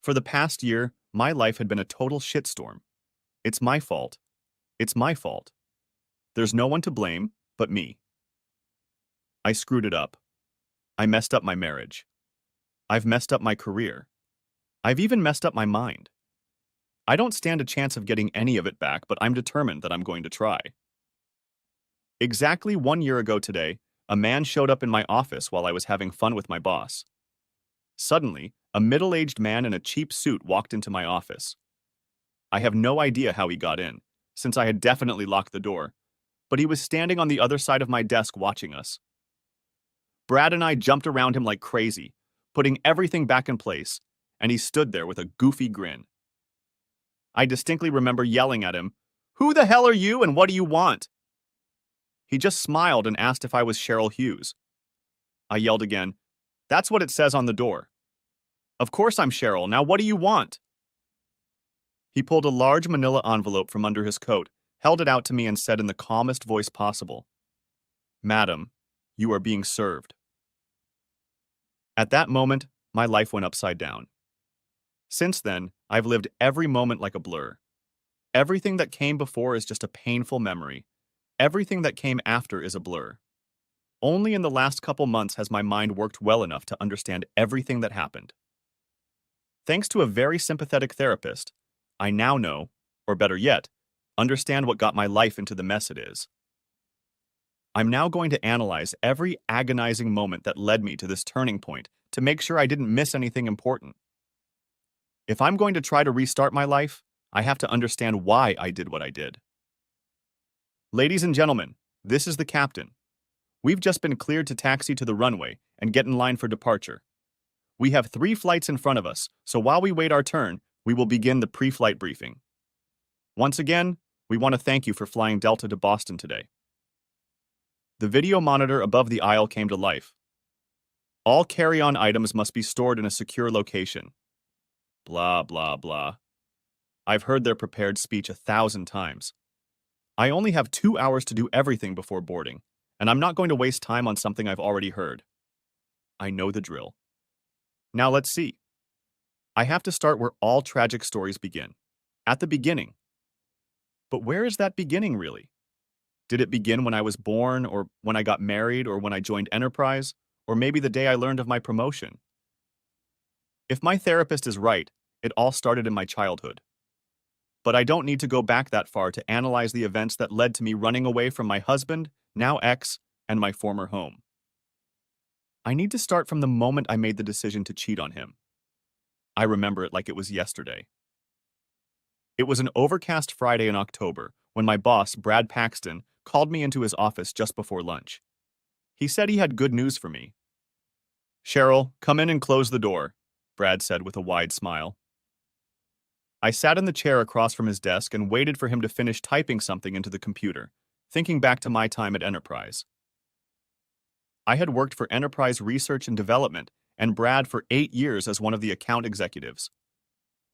For the past year, my life had been a total shitstorm. It's my fault. It's my fault. There's no one to blame but me. I screwed it up. I messed up my marriage. I've messed up my career. I've even messed up my mind. I don't stand a chance of getting any of it back, but I'm determined that I'm going to try. Exactly 1 year ago today, a man showed up in my office while I was having fun with my boss. Suddenly, a middle-aged man in a cheap suit walked into my office. I have no idea how he got in, since I had definitely locked the door, but he was standing on the other side of my desk watching us. Brad and I jumped around him like crazy, putting everything back in place, and he stood there with a goofy grin. I distinctly remember yelling at him, "Who the hell are you and what do you want?" He just smiled and asked if I was Cheryl Hughes. I yelled again, "That's what it says on the door." "Of course I'm Cheryl, now what do you want?" He pulled a large manila envelope from under his coat, held it out to me and said in the calmest voice possible, "Madam, you are being served." At that moment, my life went upside down. Since then, I've lived every moment like a blur. Everything that came before is just a painful memory. Everything that came after is a blur. Only in the last couple months has my mind worked well enough to understand everything that happened. Thanks to a very sympathetic therapist, I now know, or better yet, understand what got my life into the mess it is. I'm now going to analyze every agonizing moment that led me to this turning point to make sure I didn't miss anything important. If I'm going to try to restart my life, I have to understand why I did what I did. Ladies and gentlemen, this is the captain. We've just been cleared to taxi to the runway and get in line for departure. We have 3 flights in front of us, so while we wait our turn, we will begin the pre-flight briefing. Once again, we want to thank you for flying Delta to Boston today. The video monitor above the aisle came to life. All carry-on items must be stored in a secure location. Blah, blah, blah. I've heard their prepared speech 1,000 times. I only have 2 hours to do everything before boarding, and I'm not going to waste time on something I've already heard. I know the drill. Now let's see. I have to start where all tragic stories begin, at the beginning. But where is that beginning, really? Did it begin when I was born, or when I got married, or when I joined Enterprise, or maybe the day I learned of my promotion? If my therapist is right, it all started in my childhood. But I don't need to go back that far to analyze the events that led to me running away from my husband, now ex, and my former home. I need to start from the moment I made the decision to cheat on him. I remember it like it was yesterday. It was an overcast Friday in October when my boss, Brad Paxton, called me into his office just before lunch. He said he had good news for me. "Cheryl, come in and close the door," Brad said with a wide smile. I sat in the chair across from his desk and waited for him to finish typing something into the computer, thinking back to my time at Enterprise. I had worked for Enterprise Research and Development and Brad for 8 years as one of the account executives.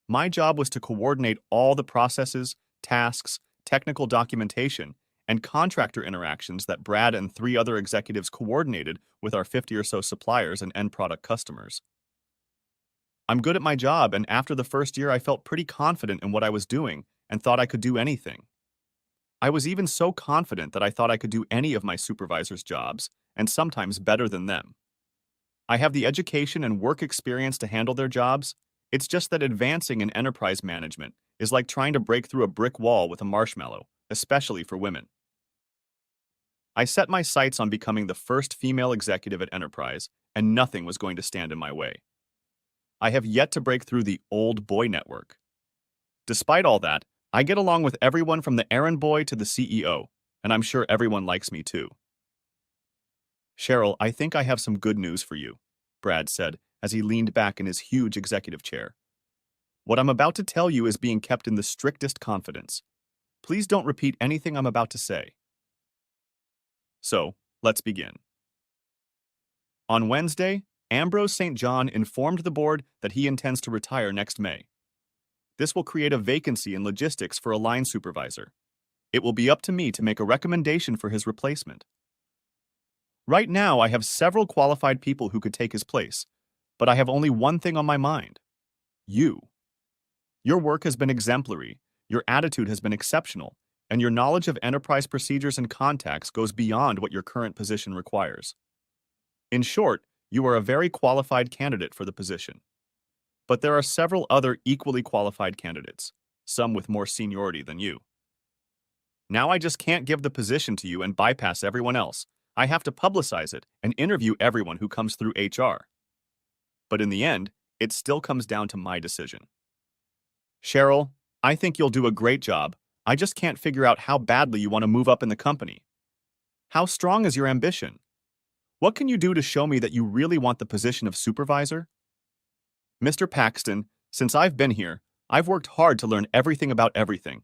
My job was to coordinate all the processes, tasks, technical documentation, and contractor interactions that Brad and 3 other executives coordinated with our 50 or so suppliers and end product customers. I'm good at my job, and after the first year I felt pretty confident in what I was doing and thought I could do anything. I was even so confident that I thought I could do any of my supervisors' jobs, and sometimes better than them. I have the education and work experience to handle their jobs. It's just that advancing in enterprise management is like trying to break through a brick wall with a marshmallow, especially for women. I set my sights on becoming the first female executive at Enterprise, and nothing was going to stand in my way. I have yet to break through the old boy network. Despite all that, I get along with everyone from the errand boy to the CEO, and I'm sure everyone likes me too. "Cheryl, I think I have some good news for you," Brad said as he leaned back in his huge executive chair. "What I'm about to tell you is being kept in the strictest confidence. Please don't repeat anything I'm about to say." So, let's begin. On Wednesday, Ambrose St. John informed the board that he intends to retire next May. This will create a vacancy in logistics for a line supervisor. It will be up to me to make a recommendation for his replacement. Right now, I have several qualified people who could take his place, but I have only one thing on my mind. You. Your work has been exemplary, your attitude has been exceptional, and your knowledge of enterprise procedures and contacts goes beyond what your current position requires. In short, you are a very qualified candidate for the position. But there are several other equally qualified candidates, some with more seniority than you. Now I just can't give the position to you and bypass everyone else. I have to publicize it and interview everyone who comes through HR. But in the end, it still comes down to my decision. Cheryl, I think you'll do a great job. I just can't figure out how badly you want to move up in the company. How strong is your ambition? What can you do to show me that you really want the position of supervisor? Mr. Paxton, since I've been here, I've worked hard to learn everything about everything.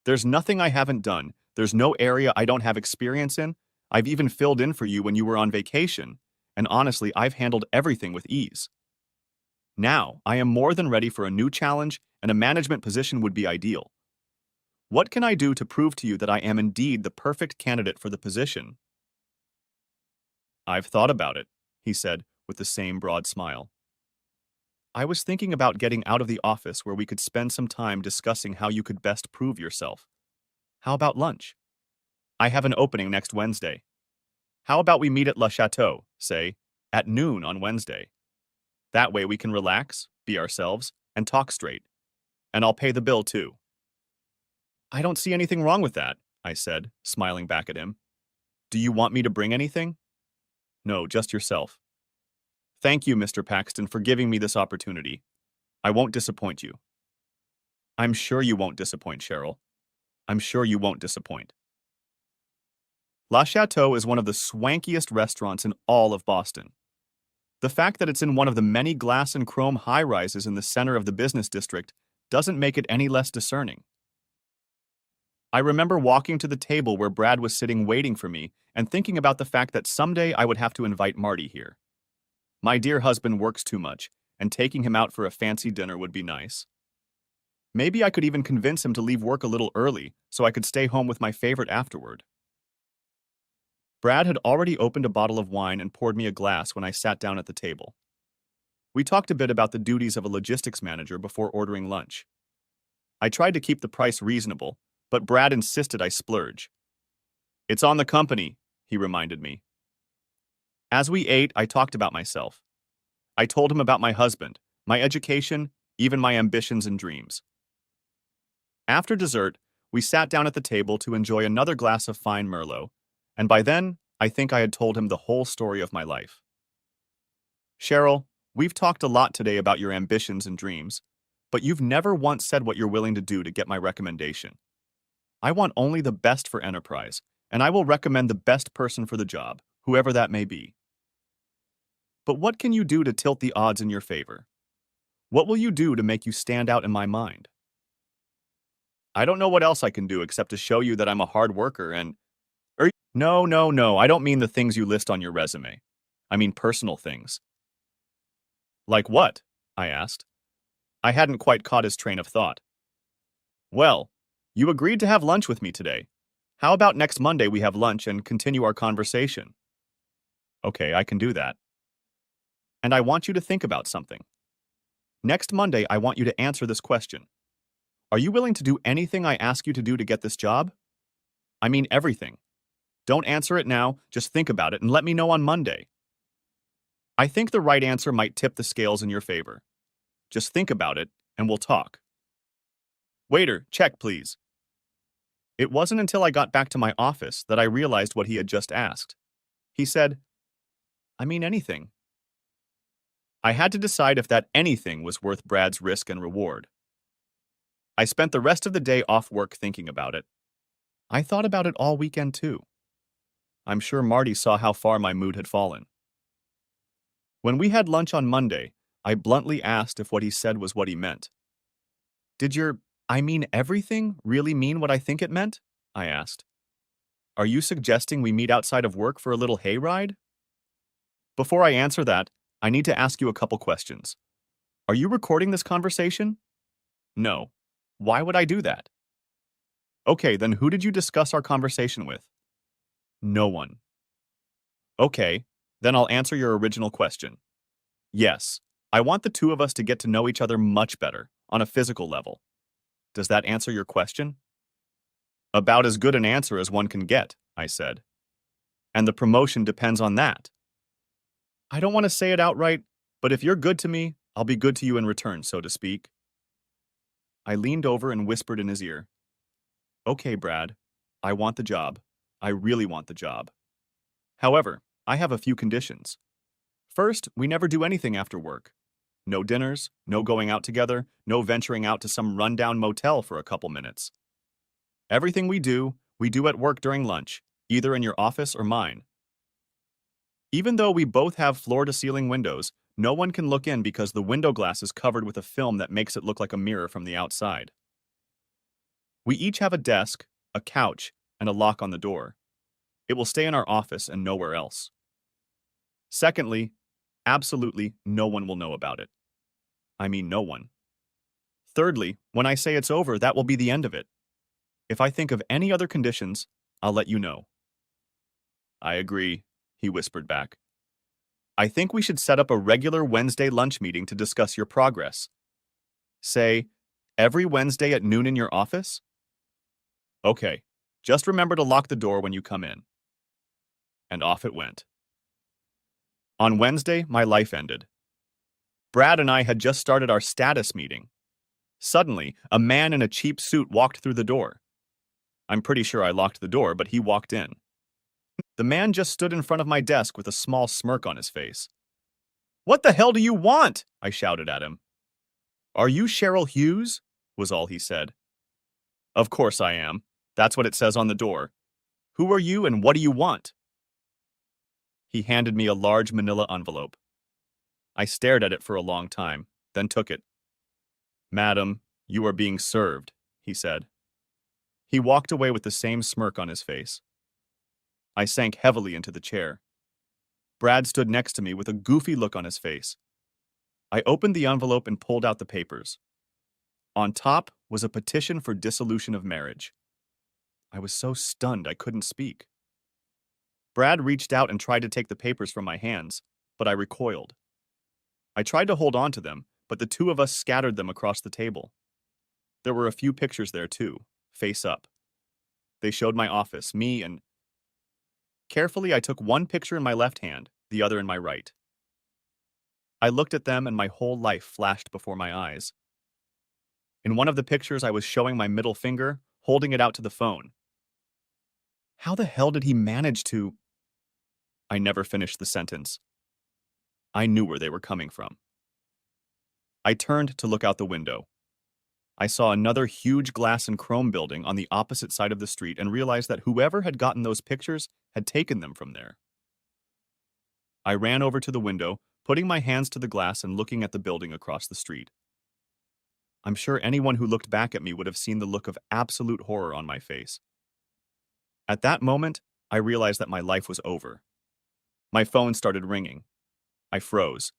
There's nothing I haven't done. There's no area I don't have experience in. I've even filled in for you when you were on vacation. And honestly, I've handled everything with ease. Now, I am more than ready for a new challenge, and a management position would be ideal. What can I do to prove to you that I am indeed the perfect candidate for the position? I've thought about it, he said with the same broad smile. I was thinking about getting out of the office where we could spend some time discussing how you could best prove yourself. How about lunch? I have an opening next Wednesday. How about we meet at Le Chateau, say, at noon on Wednesday? That way we can relax, be ourselves, and talk straight. And I'll pay the bill too. I don't see anything wrong with that, I said, smiling back at him. Do you want me to bring anything? No, just yourself. Thank you, Mr. Paxton, for giving me this opportunity. I won't disappoint you. I'm sure you won't disappoint, Cheryl. I'm sure you won't disappoint. La Chateau is one of the swankiest restaurants in all of Boston. The fact that it's in one of the many glass and chrome high-rises in the center of the business district doesn't make it any less discerning. I remember walking to the table where Brad was sitting waiting for me and thinking about the fact that someday I would have to invite Marty here. My dear husband works too much, and taking him out for a fancy dinner would be nice. Maybe I could even convince him to leave work a little early so I could stay home with my favorite afterward. Brad had already opened a bottle of wine and poured me a glass when I sat down at the table. We talked a bit about the duties of a logistics manager before ordering lunch. I tried to keep the price reasonable, but Brad insisted I splurge. It's on the company, he reminded me. As we ate, I talked about myself. I told him about my husband, my education, even my ambitions and dreams. After dessert, we sat down at the table to enjoy another glass of fine Merlot, and by then, I think I had told him the whole story of my life. Cheryl, we've talked a lot today about your ambitions and dreams, but you've never once said what you're willing to do to get my recommendation. I want only the best for Enterprise, and I will recommend the best person for the job, whoever that may be. But what can you do to tilt the odds in your favor? What will you do to make you stand out in my mind? I don't know what else I can do except to show you that I'm a hard worker and... No, I don't mean the things you list on your resume. I mean personal things. Like what? I asked. I hadn't quite caught his train of thought. Well, you agreed to have lunch with me today. How about next Monday we have lunch and continue our conversation? Okay, I can do that. And I want you to think about something. Next Monday, I want you to answer this question. Are you willing to do anything I ask you to do to get this job? I mean everything. Don't answer it now, just think about it and let me know on Monday. I think the right answer might tip the scales in your favor. Just think about it, and we'll talk. Waiter, check please. It wasn't until I got back to my office that I realized what he had just asked. He said, I mean anything. I had to decide if that anything was worth Brad's risk and reward. I spent the rest of the day off work thinking about it. I thought about it all weekend too. I'm sure Marty saw how far my mood had fallen. When we had lunch on Monday, I bluntly asked if what he said was what he meant. Did your I mean everything really mean what I think it meant? I asked. Are you suggesting we meet outside of work for a little hayride? Before I answer that, I need to ask you a couple questions. Are you recording this conversation? No. Why would I do that? Okay, then who did you discuss our conversation with? No one. Okay, then I'll answer your original question. Yes, I want the two of us to get to know each other much better, on a physical level. Does that answer your question? About as good an answer as one can get, I said. And the promotion depends on that. I don't want to say it outright, but if you're good to me, I'll be good to you in return, so to speak. I leaned over and whispered in his ear. Okay, Brad, I want the job. I really want the job. However, I have a few conditions. First, we never do anything after work. No dinners, no going out together, no venturing out to some rundown motel for a couple minutes. Everything we do at work during lunch, either in your office or mine. Even though we both have floor-to-ceiling windows, no one can look in because the window glass is covered with a film that makes it look like a mirror from the outside. We each have a desk, a couch, and a lock on the door. It will stay in our office and nowhere else. Secondly, absolutely no one will know about it. I mean no one. Thirdly, when I say it's over, that will be the end of it. If I think of any other conditions, I'll let you know. I agree, he whispered back. I think we should set up a regular Wednesday lunch meeting to discuss your progress. Say, every Wednesday at noon in your office? Okay, just remember to lock the door when you come in. And off it went. On Wednesday, my life ended. Brad and I had just started our status meeting. Suddenly, a man in a cheap suit walked through the door. I'm pretty sure I locked the door, but he walked in. The man just stood in front of my desk with a small smirk on his face. What the hell do you want? I shouted at him. Are you Cheryl Hughes? Was all he said. Of course I am. That's what it says on the door. Who are you and what do you want? He handed me a large manila envelope. I stared at it for a long time, then took it. Madam, you are being served, he said. He walked away with the same smirk on his face. I sank heavily into the chair. Brad stood next to me with a goofy look on his face. I opened the envelope and pulled out the papers. On top was a petition for dissolution of marriage. I was so stunned I couldn't speak. Brad reached out and tried to take the papers from my hands, but I recoiled. I tried to hold on to them, but the two of us scattered them across the table. There were a few pictures there too, face up. They showed my office, me, and... Carefully, I took one picture in my left hand, the other in my right. I looked at them and my whole life flashed before my eyes. In one of the pictures, I was showing my middle finger, holding it out to the phone. How the hell did he manage to... I never finished the sentence. I knew where they were coming from. I turned to look out the window. I saw another huge glass and chrome building on the opposite side of the street and realized that whoever had gotten those pictures had taken them from there. I ran over to the window, putting my hands to the glass and looking at the building across the street. I'm sure anyone who looked back at me would have seen the look of absolute horror on my face. At that moment, I realized that my life was over. My phone started ringing. I froze.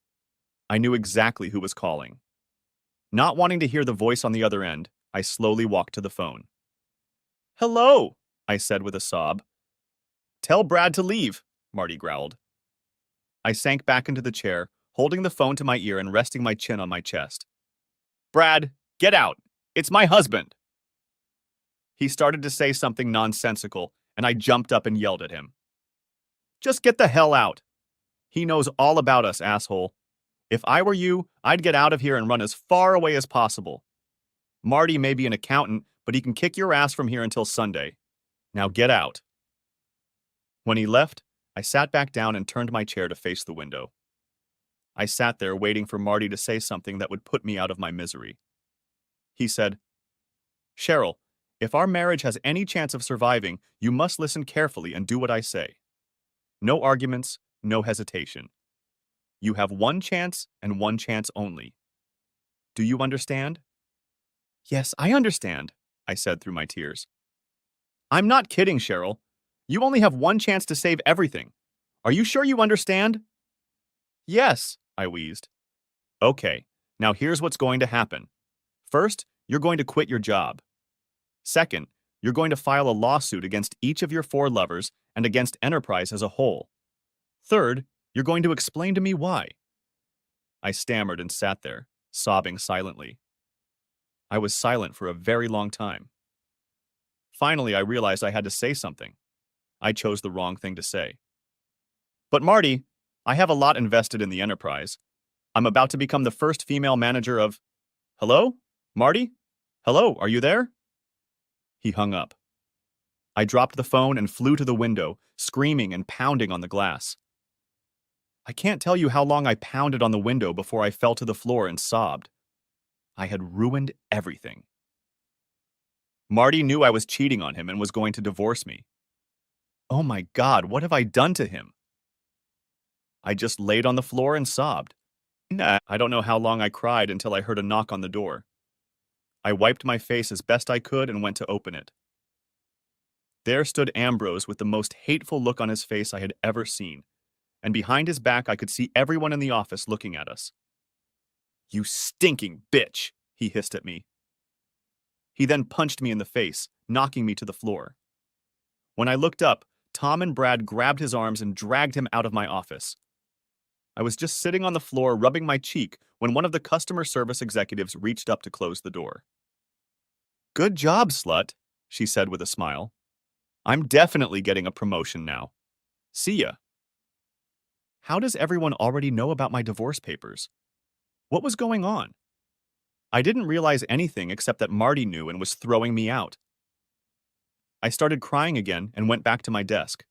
I knew exactly who was calling. Not wanting to hear the voice on the other end, I slowly walked to the phone. Hello, I said with a sob. Tell Brad to leave, Marty growled. I sank back into the chair, holding the phone to my ear and resting my chin on my chest. Brad, get out. It's my husband. He started to say something nonsensical, and I jumped up and yelled at him. Just get the hell out. He knows all about us, asshole. If I were you, I'd get out of here and run as far away as possible. Marty may be an accountant, but he can kick your ass from here until Sunday. Now get out. When he left, I sat back down and turned my chair to face the window. I sat there waiting for Marty to say something that would put me out of my misery. He said, Cheryl, if our marriage has any chance of surviving, you must listen carefully and do what I say. No arguments, no hesitation. You have one chance and one chance only. Do you understand? Yes, I understand, I said through my tears. I'm not kidding, Cheryl. You only have one chance to save everything. Are you sure you understand? Yes, I wheezed. Okay, now here's what's going to happen. First, you're going to quit your job. Second, you're going to file a lawsuit against each of your 4 lovers and against Enterprise as a whole. Third, you're going to explain to me why. I stammered and sat there, sobbing silently. I was silent for a very long time. Finally, I realized I had to say something. I chose the wrong thing to say. But Marty, I have a lot invested in the enterprise. I'm about to become the first female manager of... Hello? Marty? Hello, are you there? He hung up. I dropped the phone and flew to the window, screaming and pounding on the glass. I can't tell you how long I pounded on the window before I fell to the floor and sobbed. I had ruined everything. Marty knew I was cheating on him and was going to divorce me. Oh my God, what have I done to him? I just laid on the floor and sobbed. Nah, I don't know how long I cried until I heard a knock on the door. I wiped my face as best I could and went to open it. There stood Ambrose with the most hateful look on his face I had ever seen, and behind his back I could see everyone in the office looking at us. You stinking bitch, he hissed at me. He then punched me in the face, knocking me to the floor. When I looked up, Tom and Brad grabbed his arms and dragged him out of my office. I was just sitting on the floor rubbing my cheek when one of the customer service executives reached up to close the door. Good job, slut, she said with a smile. I'm definitely getting a promotion now. See ya. How does everyone already know about my divorce papers? What was going on? I didn't realize anything except that Marty knew and was throwing me out. I started crying again and went back to my desk.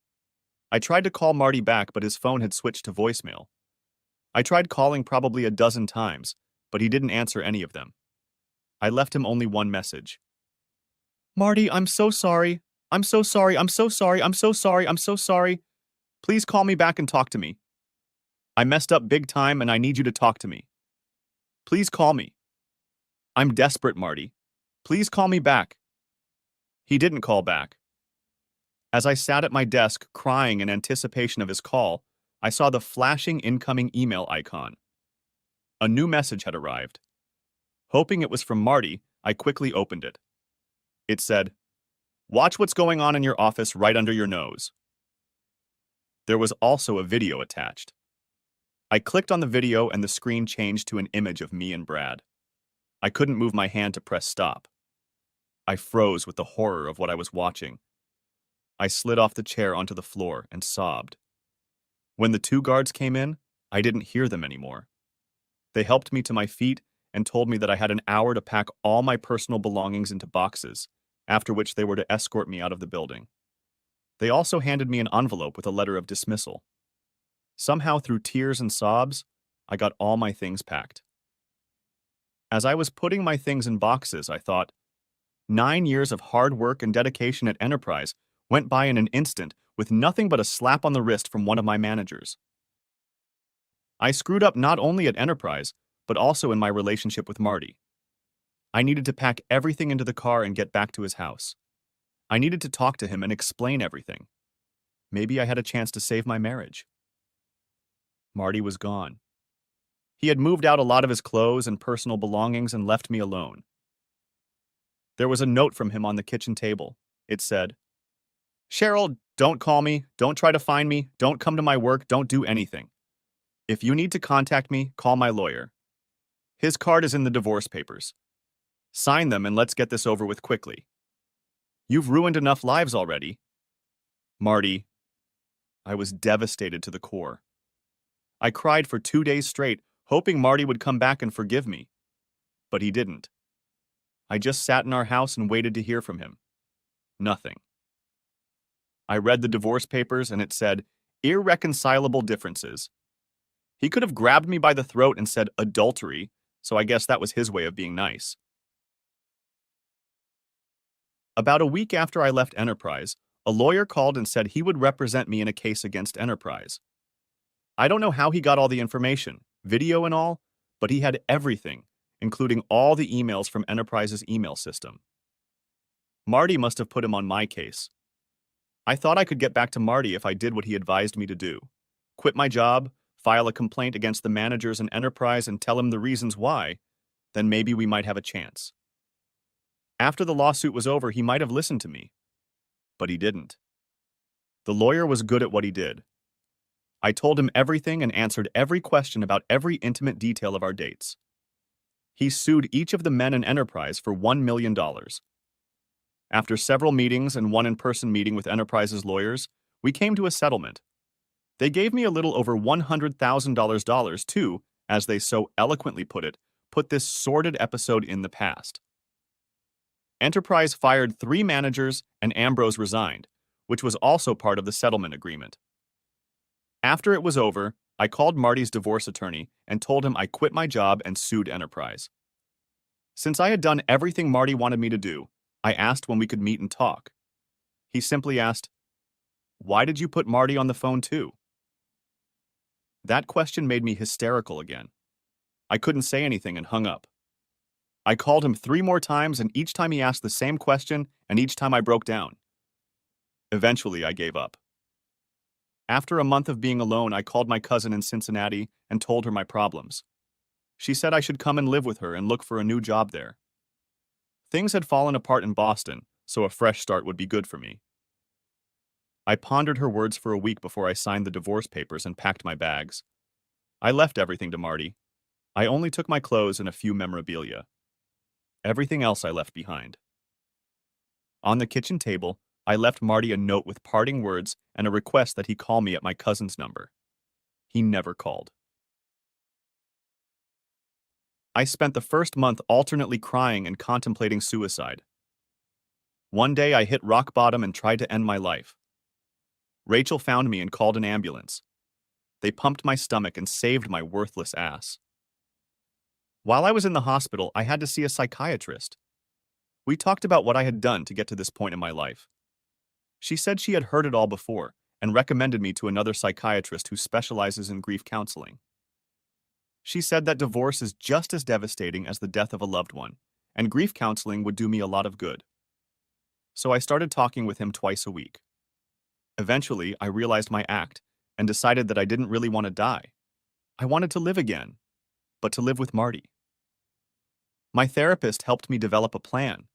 I tried to call Marty back, but his phone had switched to voicemail. I tried calling probably a dozen times, but he didn't answer any of them. I left him only one message. Marty, I'm so sorry. I'm so sorry. I'm so sorry. I'm so sorry. I'm so sorry. Please call me back and talk to me. I messed up big time and I need you to talk to me. Please call me. I'm desperate, Marty. Please call me back. He didn't call back. As I sat at my desk crying in anticipation of his call, I saw the flashing incoming email icon. A new message had arrived. Hoping it was from Marty, I quickly opened it. It said, "Watch what's going on in your office right under your nose." There was also a video attached. I clicked on the video and the screen changed to an image of me and Brad. I couldn't move my hand to press stop. I froze with the horror of what I was watching. I slid off the chair onto the floor and sobbed. When the two guards came in, I didn't hear them anymore. They helped me to my feet and told me that I had an hour to pack all my personal belongings into boxes, after which they were to escort me out of the building. They also handed me an envelope with a letter of dismissal. Somehow, through tears and sobs, I got all my things packed. As I was putting my things in boxes, I thought, 9 years of hard work and dedication at Enterprise went by in an instant with nothing but a slap on the wrist from one of my managers. I screwed up not only at Enterprise, but also in my relationship with Marty. I needed to pack everything into the car and get back to his house. I needed to talk to him and explain everything. Maybe I had a chance to save my marriage. Marty was gone. He had moved out a lot of his clothes and personal belongings and left me alone. There was a note from him on the kitchen table. It said, "Cheryl, don't call me, don't try to find me, don't come to my work, don't do anything. If you need to contact me, call my lawyer. His card is in the divorce papers. Sign them and let's get this over with quickly. You've ruined enough lives already." Marty, I was devastated to the core. I cried for 2 days straight, hoping Marty would come back and forgive me. But he didn't. I just sat in our house and waited to hear from him. Nothing. I read the divorce papers and it said, "Irreconcilable differences." He could have grabbed me by the throat and said adultery, so I guess that was his way of being nice. About a week after I left Enterprise, a lawyer called and said he would represent me in a case against Enterprise. I don't know how he got all the information, video and all, but he had everything, including all the emails from Enterprise's email system. Marty must have put him on my case. I thought I could get back to Marty if I did what he advised me to do. Quit my job, file a complaint against the managers in Enterprise and tell him the reasons why, then maybe we might have a chance. After the lawsuit was over, he might have listened to me. But he didn't. The lawyer was good at what he did. I told him everything and answered every question about every intimate detail of our dates. He sued each of the men in Enterprise for $1 million. After several meetings and one in-person meeting with Enterprise's lawyers, we came to a settlement. They gave me a little over $100,000 to, as they so eloquently put this sordid episode in the past. Enterprise fired 3 managers and Ambrose resigned, which was also part of the settlement agreement. After it was over, I called Marty's divorce attorney and told him I quit my job and sued Enterprise. Since I had done everything Marty wanted me to do, I asked when we could meet and talk. He simply asked, "Why did you put Marty on the phone too?" That question made me hysterical again. I couldn't say anything and hung up. I called him 3 more times, and each time he asked the same question, and each time I broke down. Eventually, I gave up. After a month of being alone, I called my cousin in Cincinnati and told her my problems. She said I should come and live with her and look for a new job there. Things had fallen apart in Boston, so a fresh start would be good for me. I pondered her words for a week before I signed the divorce papers and packed my bags. I left everything to Marty. I only took my clothes and a few memorabilia. Everything else I left behind. On the kitchen table, I left Marty a note with parting words and a request that he call me at my cousin's number. He never called. I spent the first month alternately crying and contemplating suicide. One day I hit rock bottom and tried to end my life. Rachel found me and called an ambulance. They pumped my stomach and saved my worthless ass. While I was in the hospital, I had to see a psychiatrist. We talked about what I had done to get to this point in my life. She said she had heard it all before and recommended me to another psychiatrist who specializes in grief counseling. She said that divorce is just as devastating as the death of a loved one, and grief counseling would do me a lot of good. So I started talking with him twice a week. Eventually, I realized my act and decided that I didn't really want to die. I wanted to live again, but to live with Marty. My therapist helped me develop a plan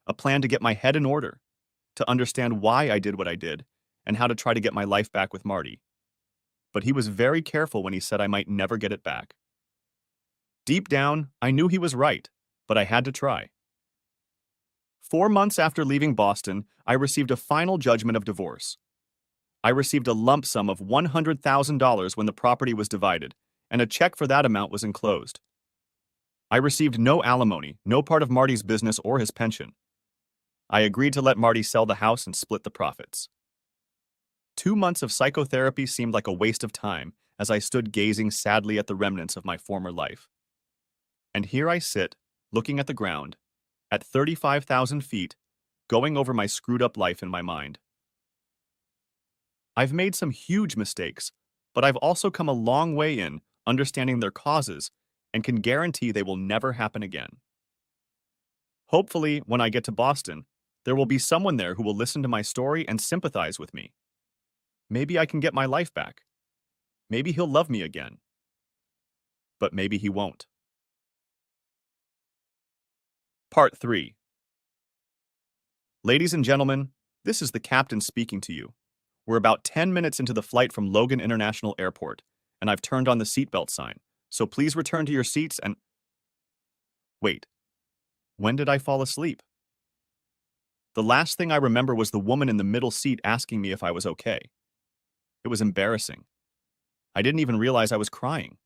to get my head in order, to understand why I did what I did, and how to try to get my life back with Marty. But he was very careful when he said I might never get it back. Deep down, I knew he was right, but I had to try. 4 months after leaving Boston, I received a final judgment of divorce. I received a lump sum of $100,000 when the property was divided, and a check for that amount was enclosed. I received no alimony, no part of Marty's business or his pension. I agreed to let Marty sell the house and split the profits. 2 months of psychotherapy seemed like a waste of time as I stood gazing sadly at the remnants of my former life. And here I sit, looking at the ground, at 35,000 feet, going over my screwed-up life in my mind. I've made some huge mistakes, but I've also come a long way in understanding their causes and can guarantee they will never happen again. Hopefully, when I get to Boston, there will be someone there who will listen to my story and sympathize with me. Maybe I can get my life back. Maybe he'll love me again. But maybe he won't. Part 3. Ladies and gentlemen, this is the captain speaking to you. We're about 10 minutes into the flight from Logan International Airport, and I've turned on the seatbelt sign, so please return to your seats and... Wait, when did I fall asleep? The last thing I remember was the woman in the middle seat asking me if I was okay. It was embarrassing. I didn't even realize I was crying.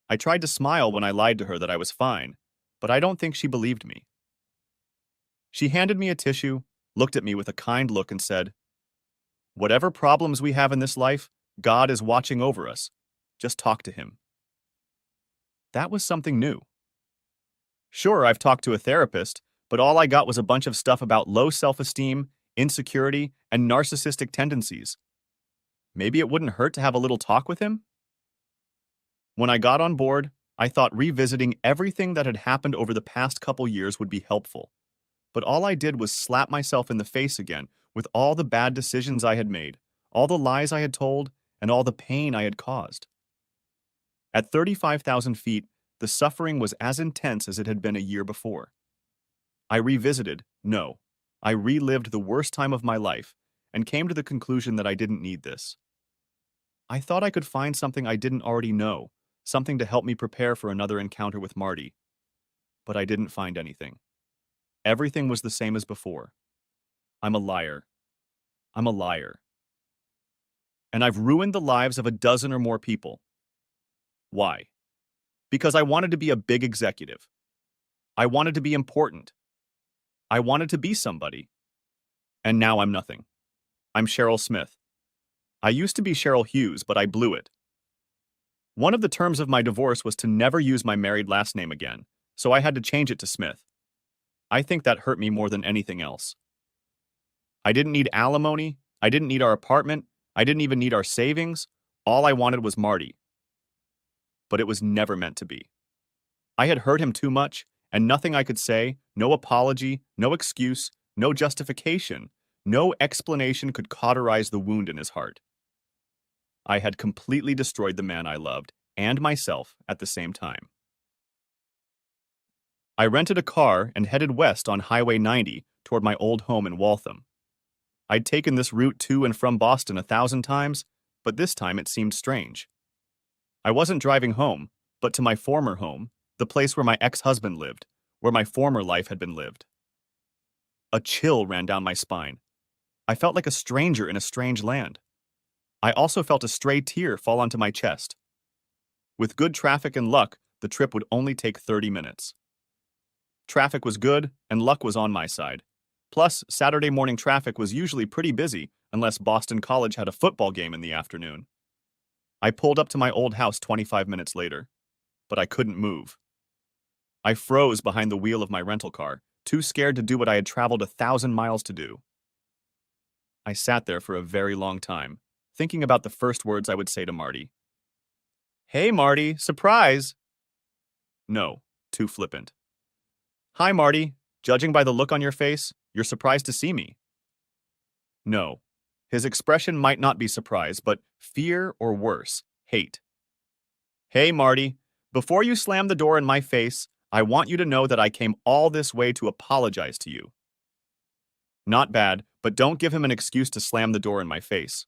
I tried to smile when I lied to her that I was fine, but I don't think she believed me. She handed me a tissue, looked at me with a kind look and said, "Whatever problems we have in this life, God is watching over us. Just talk to him." That was something new. Sure, I've talked to a therapist, but all I got was a bunch of stuff about low self-esteem, insecurity, and narcissistic tendencies. Maybe it wouldn't hurt to have a little talk with him? When I got on board, I thought revisiting everything that had happened over the past couple years would be helpful. But all I did was slap myself in the face again with all the bad decisions I had made, all the lies I had told, and all the pain I had caused. At 35,000 feet, the suffering was as intense as it had been a year before. I relived the worst time of my life and came to the conclusion that I didn't need this. I thought I could find something I didn't already know, something to help me prepare for another encounter with Marty. But I didn't find anything. Everything was the same as before. I'm a liar. I'm a liar. And I've ruined the lives of a dozen or more people. Why? Because I wanted to be a big executive. I wanted to be important. I wanted to be somebody. And now I'm nothing. I'm Cheryl Smith. I used to be Cheryl Hughes, but I blew it. One of the terms of my divorce was to never use my married last name again, so I had to change it to Smith. I think that hurt me more than anything else. I didn't need alimony. I didn't need our apartment. I didn't even need our savings. All I wanted was Marty. But it was never meant to be. I had hurt him too much, and nothing I could say, no apology, no excuse, no justification, no explanation could cauterize the wound in his heart. I had completely destroyed the man I loved, and myself at the same time. I rented a car and headed west on Highway 90 toward my old home in Waltham. I'd taken this route to and from Boston 1,000 times, but this time it seemed strange. I wasn't driving home, but to my former home, the place where my ex-husband lived, where my former life had been lived. A chill ran down my spine. I felt like a stranger in a strange land. I also felt a stray tear fall onto my chest. With good traffic and luck, the trip would only take 30 minutes. Traffic was good, and luck was on my side. Plus, Saturday morning traffic was usually pretty busy unless Boston College had a football game in the afternoon. I pulled up to my old house 25 minutes later, but I couldn't move. I froze behind the wheel of my rental car, too scared to do what I had traveled 1,000 miles to do. I sat there for a very long time, thinking about the first words I would say to Marty. "Hey, Marty, surprise!" No, too flippant. "Hi, Marty. Judging by the look on your face, you're surprised to see me." No. His expression might not be surprise, but fear or worse, hate. "Hey, Marty. Before you slam the door in my face, I want you to know that I came all this way to apologize to you." Not bad, but don't give him an excuse to slam the door in my face.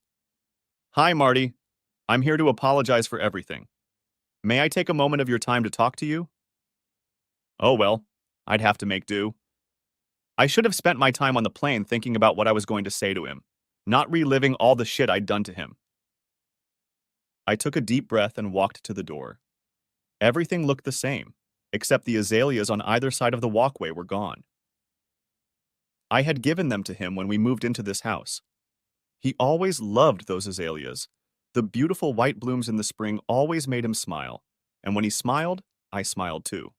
"Hi, Marty. I'm here to apologize for everything. May I take a moment of your time to talk to you?" Oh well, I'd have to make do. I should have spent my time on the plane thinking about what I was going to say to him, not reliving all the shit I'd done to him. I took a deep breath and walked to the door. Everything looked the same, except the azaleas on either side of the walkway were gone. I had given them to him when we moved into this house. He always loved those azaleas. The beautiful white blooms in the spring always made him smile, and when he smiled, I smiled too.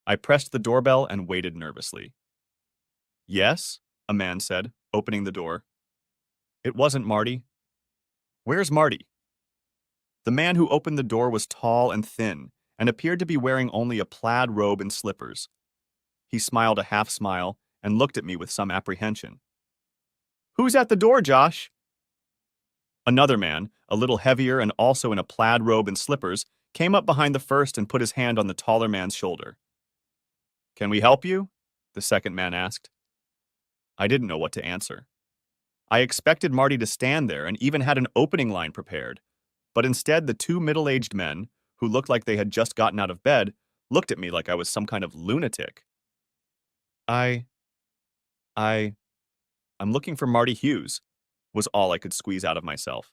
I pressed the doorbell and waited nervously. "Yes?" a man said, opening the door. It wasn't Marty. "Where's Marty?" The man who opened the door was tall and thin, and appeared to be wearing only a plaid robe and slippers. He smiled a half smile and looked at me with some apprehension. "Who's at the door, Josh?" Another man, a little heavier and also in a plaid robe and slippers, came up behind the first and put his hand on the taller man's shoulder. "Can we help you?" the second man asked. I didn't know what to answer. I expected Marty to stand there and even had an opening line prepared, but instead the two middle-aged men, who looked like they had just gotten out of bed, looked at me like I was some kind of lunatic. I, I'm looking for Marty Hughes," was all I could squeeze out of myself.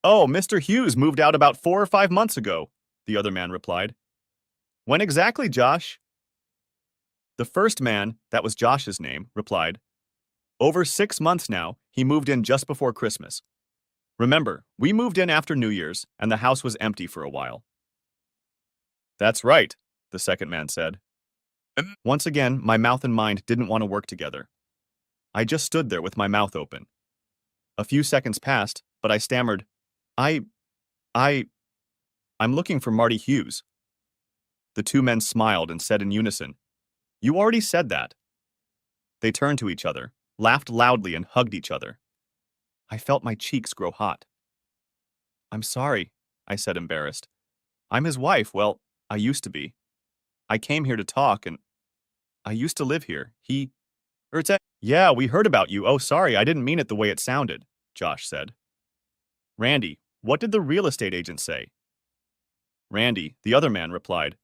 "Oh, Mr. Hughes moved out about 4 or 5 months ago," the other man replied. "When exactly, Josh?" The first man, that was Josh's name, replied, "Over 6 months now, he moved in just before Christmas. Remember, we moved in after New Year's, and the house was empty for a while." "That's right," the second man said. Once again, my mouth and mind didn't want to work together. I just stood there with my mouth open. A few seconds passed, but I stammered, I, I'm looking for Marty Hughes." The two men smiled and said in unison, "You already said that." They turned to each other, laughed loudly, and hugged each other. I felt my cheeks grow hot. "I'm sorry," I said, embarrassed. "I'm his wife. Well, I used to be. I came here to talk, and I used to live here. Yeah, we heard about you. Oh, sorry, I didn't mean it the way it sounded," Josh said. Randy, what did the real estate agent say? Randy, the other man, replied,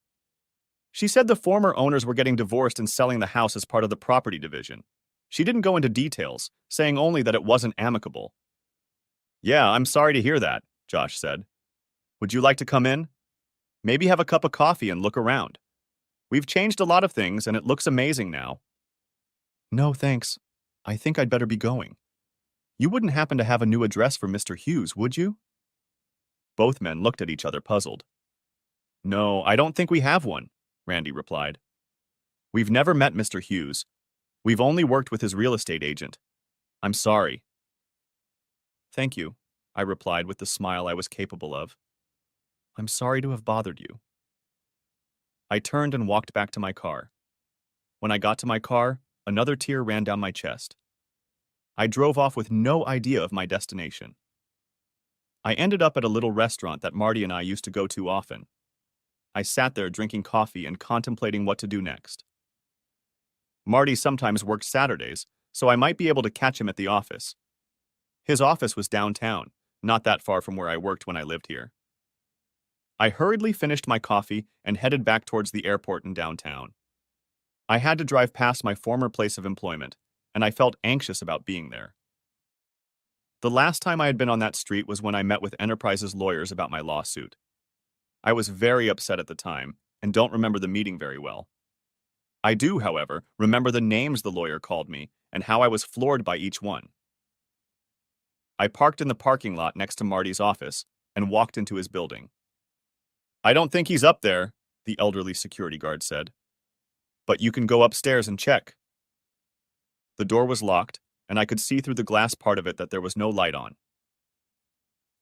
She said the former owners were getting divorced and selling the house as part of the property division. She didn't go into details, saying only that it wasn't amicable. Yeah, I'm sorry to hear that, Josh said. Would you like to come in? Maybe have a cup of coffee and look around. We've changed a lot of things and it looks amazing now. No, thanks. I think I'd better be going. You wouldn't happen to have a new address for Mr. Hughes, would you? Both men looked at each other puzzled. No, I don't think we have one, Randy replied. We've never met Mr. Hughes. We've only worked with his real estate agent. I'm sorry. Thank you, I replied with the smile I was capable of. I'm sorry to have bothered you. I turned and walked back to my car. When I got to my car, another tear ran down my chest. I drove off with no idea of my destination. I ended up at a little restaurant that Marty and I used to go to often. I sat there drinking coffee and contemplating what to do next. Marty sometimes worked Saturdays, so I might be able to catch him at the office. His office was downtown, not that far from where I worked when I lived here. I hurriedly finished my coffee and headed back towards the airport in downtown. I had to drive past my former place of employment, and I felt anxious about being there. The last time I had been on that street was when I met with Enterprise's lawyers about my lawsuit. I was very upset at the time and don't remember the meeting very well. I do, however, remember the names the lawyer called me and how I was floored by each one. I parked in the parking lot next to Marty's office and walked into his building. I don't think he's up there, the elderly security guard said. But you can go upstairs and check. The door was locked, and I could see through the glass part of it that there was no light on.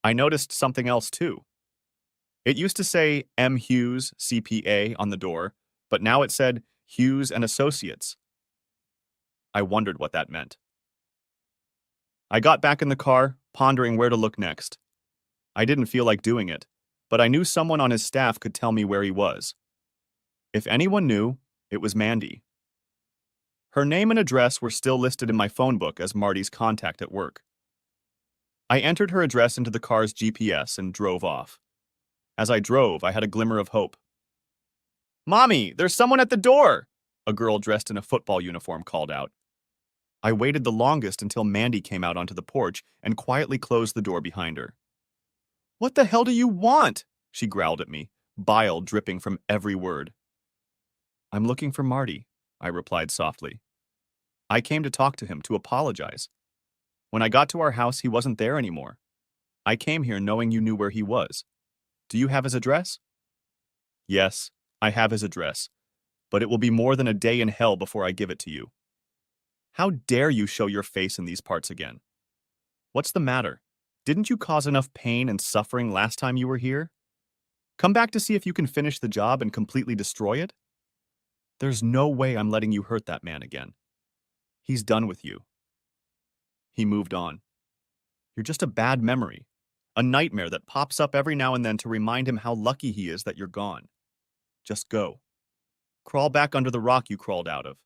I noticed something else too. It used to say M. Hughes, CPA, on the door, but now it said Hughes and Associates. I wondered what that meant. I got back in the car, pondering where to look next. I didn't feel like doing it, but I knew someone on his staff could tell me where he was. If anyone knew, it was Mandy. Her name and address were still listed in my phone book as Marty's contact at work. I entered her address into the car's GPS and drove off. As I drove, I had a glimmer of hope. Mommy, there's someone at the door! A girl dressed in a football uniform called out. I waited the longest until Mandy came out onto the porch and quietly closed the door behind her. What the hell do you want? She growled at me, bile dripping from every word. I'm looking for Marty, I replied softly. I came to talk to him, to apologize. When I got to our house, he wasn't there anymore. I came here knowing you knew where he was. Do you have his address? Yes, I have his address, but it will be more than a day in hell before I give it to you. How dare you show your face in these parts again? What's the matter? Didn't you cause enough pain and suffering last time you were here? Come back to see if you can finish the job and completely destroy it? There's no way I'm letting you hurt that man again. He's done with you. He moved on. You're just a bad memory, a nightmare that pops up every now and then to remind him how lucky he is that you're gone. Just go. Crawl back under the rock you crawled out of.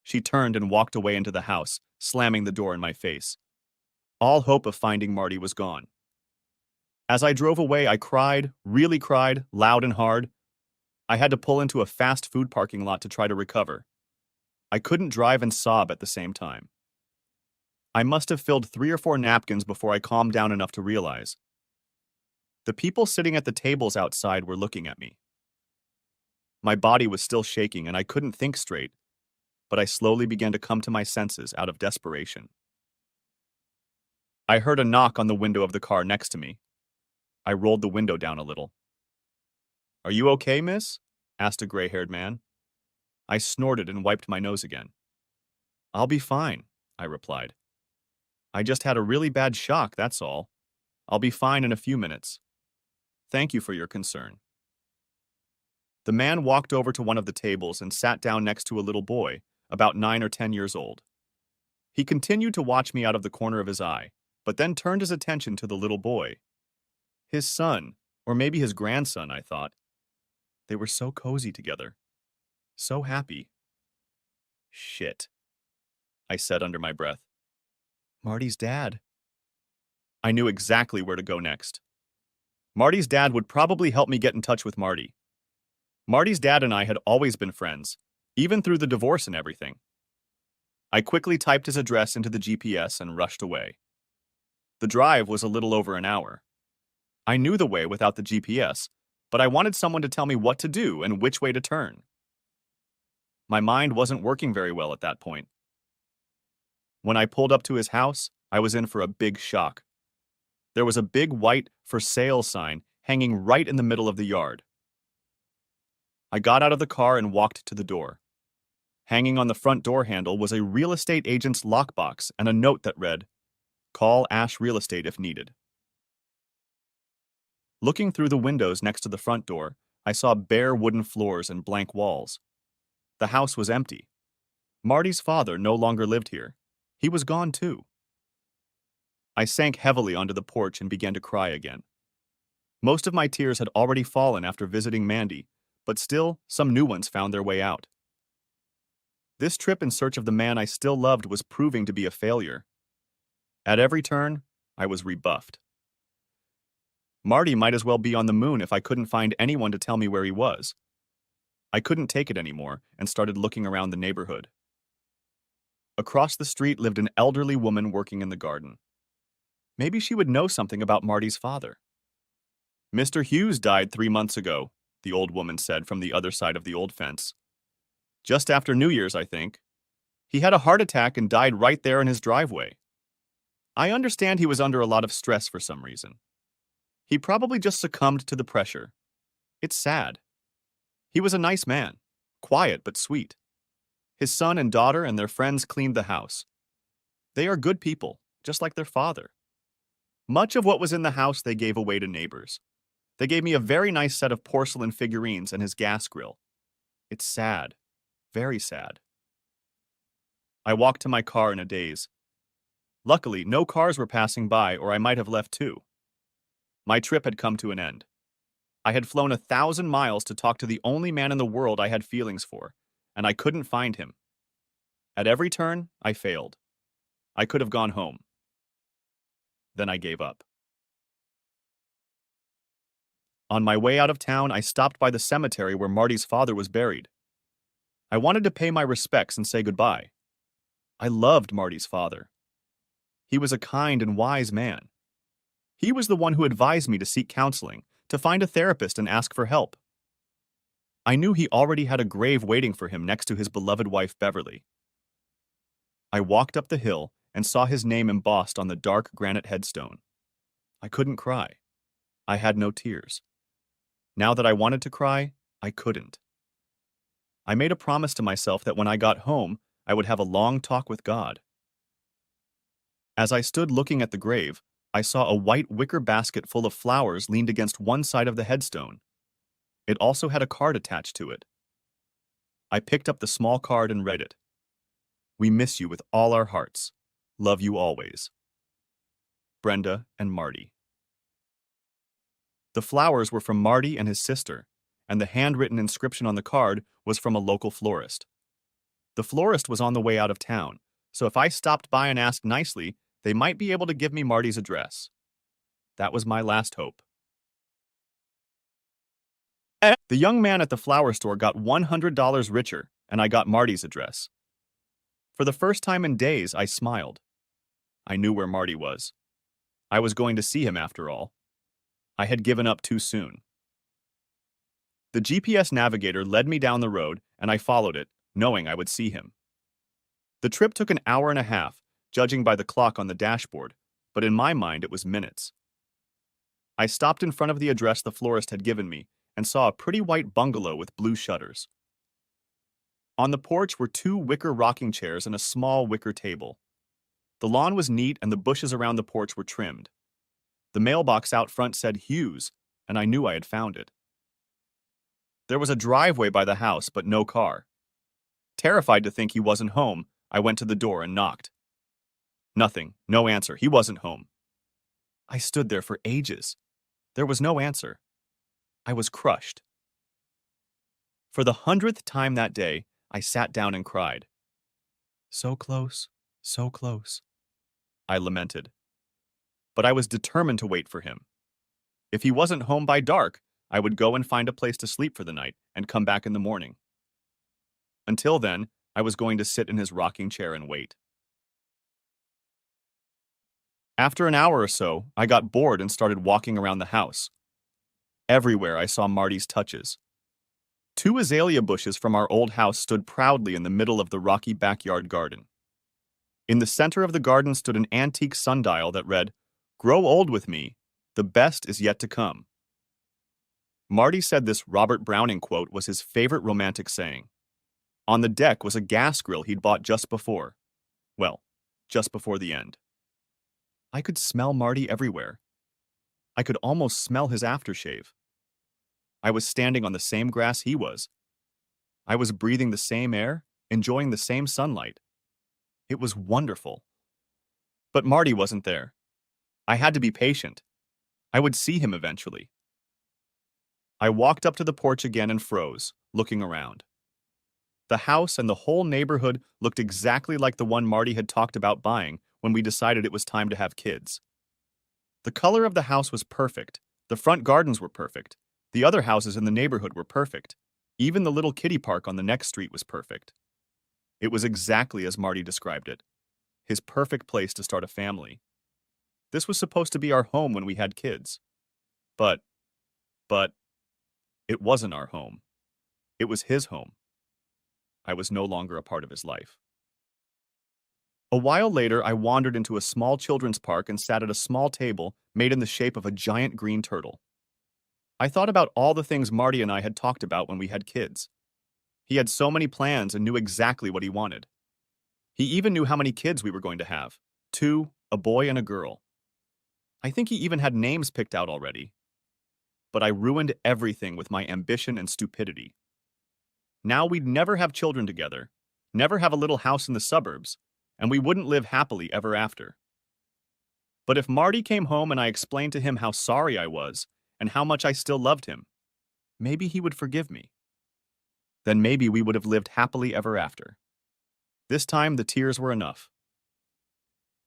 She turned and walked away into the house, slamming the door in my face. All hope of finding Marty was gone. As I drove away, I cried, really cried, loud and hard. I had to pull into a fast food parking lot to try to recover. I couldn't drive and sob at the same time. I must have filled 3 or 4 napkins before I calmed down enough to realize. The people sitting at the tables outside were looking at me. My body was still shaking and I couldn't think straight, but I slowly began to come to my senses out of desperation. I heard a knock on the window of the car next to me. I rolled the window down a little. Are you okay, miss? Asked a gray-haired man. I snorted and wiped my nose again. I'll be fine, I replied. I just had a really bad shock, that's all. I'll be fine in a few minutes. Thank you for your concern. The man walked over to one of the tables and sat down next to a little boy, about 9 or 10 years old. He continued to watch me out of the corner of his eye, but then turned his attention to the little boy. His son, or maybe his grandson, I thought. They were so cozy together. So happy. Shit, I said under my breath. Marty's dad. I knew exactly where to go next. Marty's dad would probably help me get in touch with Marty. Marty's dad and I had always been friends, even through the divorce and everything. I quickly typed his address into the GPS and rushed away. The drive was a little over an hour. I knew the way without the GPS, but I wanted someone to tell me what to do and which way to turn. My mind wasn't working very well at that point. When I pulled up to his house, I was in for a big shock. There was a big white "for sale" sign hanging right in the middle of the yard. I got out of the car and walked to the door. Hanging on the front door handle was a real estate agent's lockbox and a note that read, "Call Ash Real Estate if needed." Looking through the windows next to the front door, I saw bare wooden floors and blank walls. The house was empty. Marty's father no longer lived here. He was gone too. I sank heavily onto the porch and began to cry again. Most of my tears had already fallen after visiting Mandy, but still, some new ones found their way out. This trip in search of the man I still loved was proving to be a failure. At every turn, I was rebuffed. Marty might as well be on the moon if I couldn't find anyone to tell me where he was. I couldn't take it anymore and started looking around the neighborhood. Across the street lived an elderly woman working in the garden. Maybe she would know something about Marty's father. "Mr. Hughes died 3 months ago," the old woman said from the other side of the old fence. "Just after New Year's, I think. He had a heart attack and died right there in his driveway. I understand he was under a lot of stress for some reason. He probably just succumbed to the pressure. It's sad. He was a nice man, quiet but sweet. His son and daughter and their friends cleaned the house. They are good people, just like their father. Much of what was in the house they gave away to neighbors. They gave me a very nice set of porcelain figurines and his gas grill. It's sad. Very sad." I walked to my car in a daze. Luckily, no cars were passing by, or I might have left too. My trip had come to an end. I had flown 1,000 miles to talk to the only man in the world I had feelings for, and I couldn't find him. At every turn, I failed. I could have gone home. Then I gave up. On my way out of town, I stopped by the cemetery where Marty's father was buried. I wanted to pay my respects and say goodbye. I loved Marty's father. He was a kind and wise man. He was the one who advised me to seek counseling, to find a therapist and ask for help. I knew he already had a grave waiting for him next to his beloved wife Beverly. I walked up the hill and saw his name embossed on the dark granite headstone. I couldn't cry. I had no tears. Now that I wanted to cry, I couldn't. I made a promise to myself that when I got home, I would have a long talk with God. As I stood looking at the grave, I saw a white wicker basket full of flowers leaned against one side of the headstone. It also had a card attached to it. I picked up the small card and read it. "We miss you with all our hearts. Love you always. Brenda and Marty." The flowers were from Marty and his sister, and the handwritten inscription on the card was from a local florist. The florist was on the way out of town, so if I stopped by and asked nicely, they might be able to give me Marty's address. That was my last hope. The young man at the flower store got $100 richer, and I got Marty's address. For the first time in days, I smiled. I knew where Marty was. I was going to see him after all. I had given up too soon. The GPS navigator led me down the road, and I followed it, knowing I would see him. The trip took an hour and a half, judging by the clock on the dashboard, but in my mind it was minutes. I stopped in front of the address the florist had given me and saw a pretty white bungalow with blue shutters. On the porch were 2 wicker rocking chairs and a small wicker table. The lawn was neat and the bushes around the porch were trimmed. The mailbox out front said Hughes, and I knew I had found it. There was a driveway by the house, but no car. Terrified to think he wasn't home, I went to the door and knocked. Nothing, no answer, he wasn't home. I stood there for ages. There was no answer. I was crushed. For the 100th time that day, I sat down and cried. So close, I lamented. but I was determined to wait for him. If he wasn't home by dark, I would go and find a place to sleep for the night and come back in the morning. Until then, I was going to sit in his rocking chair and wait. After an hour or so, I got bored and started walking around the house. Everywhere I saw Marty's touches. Two azalea bushes from our old house stood proudly in the middle of the rocky backyard garden. In the center of the garden stood an antique sundial that read, "Grow old with me, the best is yet to come." Marty said this Robert Browning quote was his favorite romantic saying. On the deck was a gas grill he'd bought just before. Well, just before the end. I could smell Marty everywhere. I could almost smell his aftershave. I was standing on the same grass he was. I was breathing the same air, enjoying the same sunlight. It was wonderful. But Marty wasn't there. I had to be patient. I would see him eventually. I walked up to the porch again and froze, looking around. The house and the whole neighborhood looked exactly like the one Marty had talked about buying when we decided it was time to have kids. The color of the house was perfect. The front gardens were perfect. The other houses in the neighborhood were perfect. Even the little kiddie park on the next street was perfect. It was exactly as Marty described it. His perfect place to start a family. This was supposed to be our home when we had kids. But, it wasn't our home. It was his home. I was no longer a part of his life. A while later, I wandered into a small children's park and sat at a small table made in the shape of a giant green turtle. I thought about all the things Marty and I had talked about when we had kids. He had so many plans and knew exactly what he wanted. He even knew how many kids we were going to have. 2, a boy and a girl. I think he even had names picked out already. But I ruined everything with my ambition and stupidity. Now we'd never have children together, never have a little house in the suburbs, and we wouldn't live happily ever after. But if Marty came home and I explained to him how sorry I was and how much I still loved him, maybe he would forgive me. Then maybe we would have lived happily ever after. This time the tears were enough.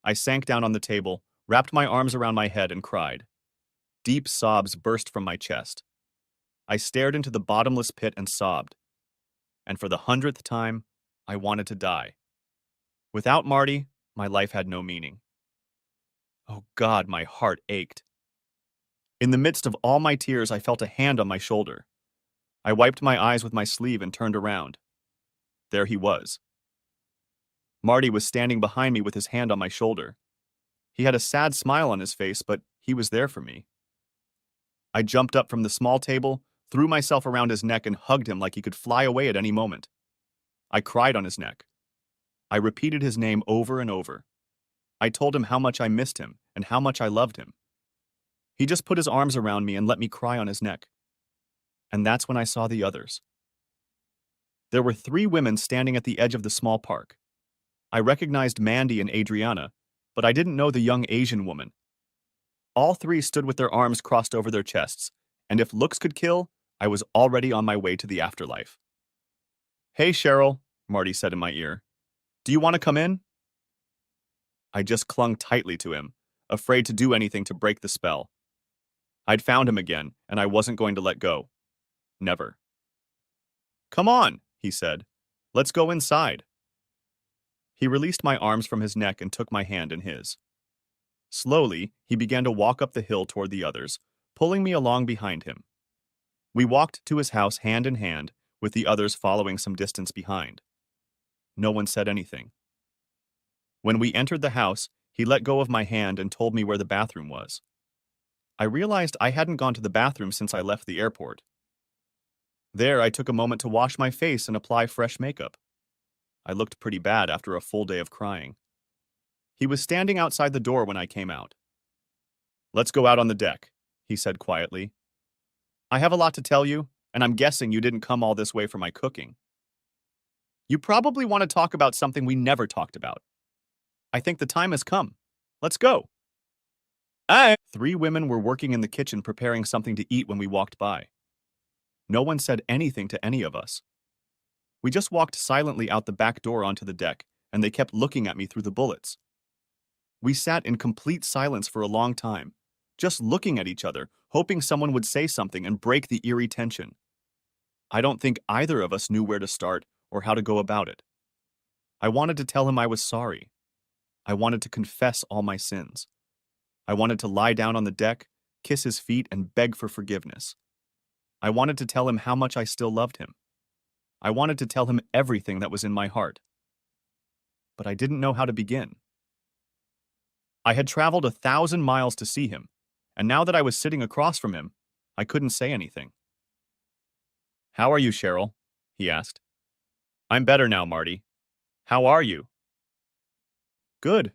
I sank down on the table, wrapped my arms around my head and cried. Deep sobs burst from my chest. I stared into the bottomless pit and sobbed. And for the 100th time, I wanted to die. Without Marty, my life had no meaning. Oh God, my heart ached. In the midst of all my tears, I felt a hand on my shoulder. I wiped my eyes with my sleeve and turned around. There he was. Marty was standing behind me with his hand on my shoulder. He had a sad smile on his face, but he was there for me. I jumped up from the small table, threw myself around his neck and hugged him like he could fly away at any moment. I cried on his neck. I repeated his name over and over. I told him how much I missed him and how much I loved him. He just put his arms around me and let me cry on his neck. And that's when I saw the others. There were 3 women standing at the edge of the small park. I recognized Mandy and Adriana, but I didn't know the young Asian woman. All 3 stood with their arms crossed over their chests, and if looks could kill, I was already on my way to the afterlife. Hey, Cheryl, Marty said in my ear. Do you want to come in? I just clung tightly to him, afraid to do anything to break the spell. I'd found him again, and I wasn't going to let go. Never. Come on, he said. Let's go inside. He released my arms from his neck and took my hand in his. Slowly, he began to walk up the hill toward the others, pulling me along behind him. We walked to his house hand in hand, with the others following some distance behind. No one said anything. When we entered the house, he let go of my hand and told me where the bathroom was. I realized I hadn't gone to the bathroom since I left the airport. There, I took a moment to wash my face and apply fresh makeup. I looked pretty bad after a full day of crying. He was standing outside the door when I came out. Let's go out on the deck, he said quietly. I have a lot to tell you, and I'm guessing you didn't come all this way for my cooking. You probably want to talk about something we never talked about. I think the time has come. Let's go. 3 women were working in the kitchen preparing something to eat when we walked by. No one said anything to any of us. We just walked silently out the back door onto the deck, and they kept looking at me through the bullets. We sat in complete silence for a long time, just looking at each other, hoping someone would say something and break the eerie tension. I don't think either of us knew where to start or how to go about it. I wanted to tell him I was sorry. I wanted to confess all my sins. I wanted to lie down on the deck, kiss his feet, and beg for forgiveness. I wanted to tell him how much I still loved him. I wanted to tell him everything that was in my heart. But I didn't know how to begin. I had traveled 1,000 miles to see him, and now that I was sitting across from him, I couldn't say anything. "How are you, Cheryl?" he asked. "I'm better now, Marty. How are you?" "Good.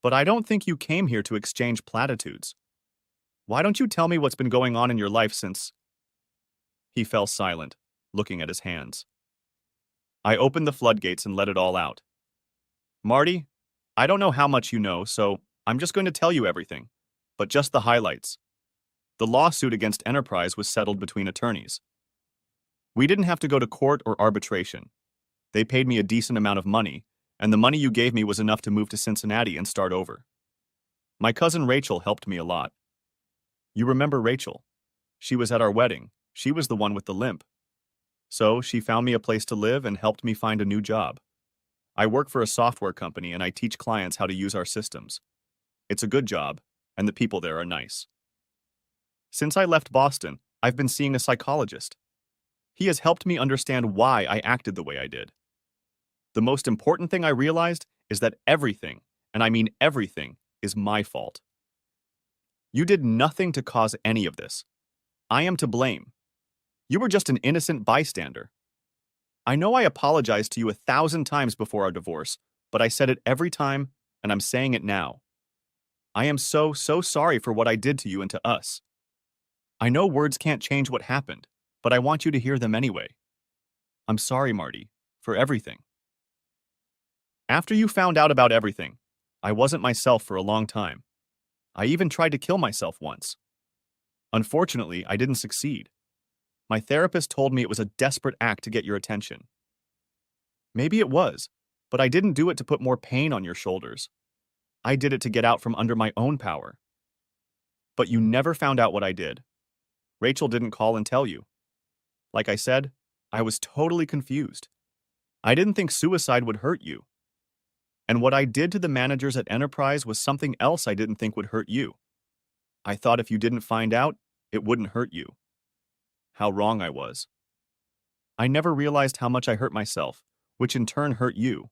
But I don't think you came here to exchange platitudes. Why don't you tell me what's been going on in your life since—" He fell silent, looking at his hands. I opened the floodgates and let it all out. "Marty, I don't know how much you know, so I'm just going to tell you everything, but just the highlights. The lawsuit against Enterprise was settled between attorneys. We didn't have to go to court or arbitration. They paid me a decent amount of money, and the money you gave me was enough to move to Cincinnati and start over. My cousin Rachel helped me a lot. You remember Rachel? She was at our wedding. She was the one with the limp. So she found me a place to live and helped me find a new job. I work for a software company and I teach clients how to use our systems. It's a good job, and the people there are nice. Since I left Boston, I've been seeing a psychologist. He has helped me understand why I acted the way I did. The most important thing I realized is that everything, and I mean everything, is my fault. You did nothing to cause any of this. I am to blame. You were just an innocent bystander. I know I apologized to you 1,000 times before our divorce, but I said it every time, and I'm saying it now. I am so sorry for what I did to you and to us. I know words can't change what happened, but I want you to hear them anyway. I'm sorry, Marty, for everything. After you found out about everything, I wasn't myself for a long time. I even tried to kill myself once. Unfortunately, I didn't succeed. My therapist told me it was a desperate act to get your attention. Maybe it was, but I didn't do it to put more pain on your shoulders. I did it to get out from under my own power. But you never found out what I did. Rachel didn't call and tell you. Like I said, I was totally confused. I didn't think suicide would hurt you. And what I did to the managers at Enterprise was something else I didn't think would hurt you. I thought if you didn't find out, it wouldn't hurt you. How wrong I was. I never realized how much I hurt myself, which in turn hurt you.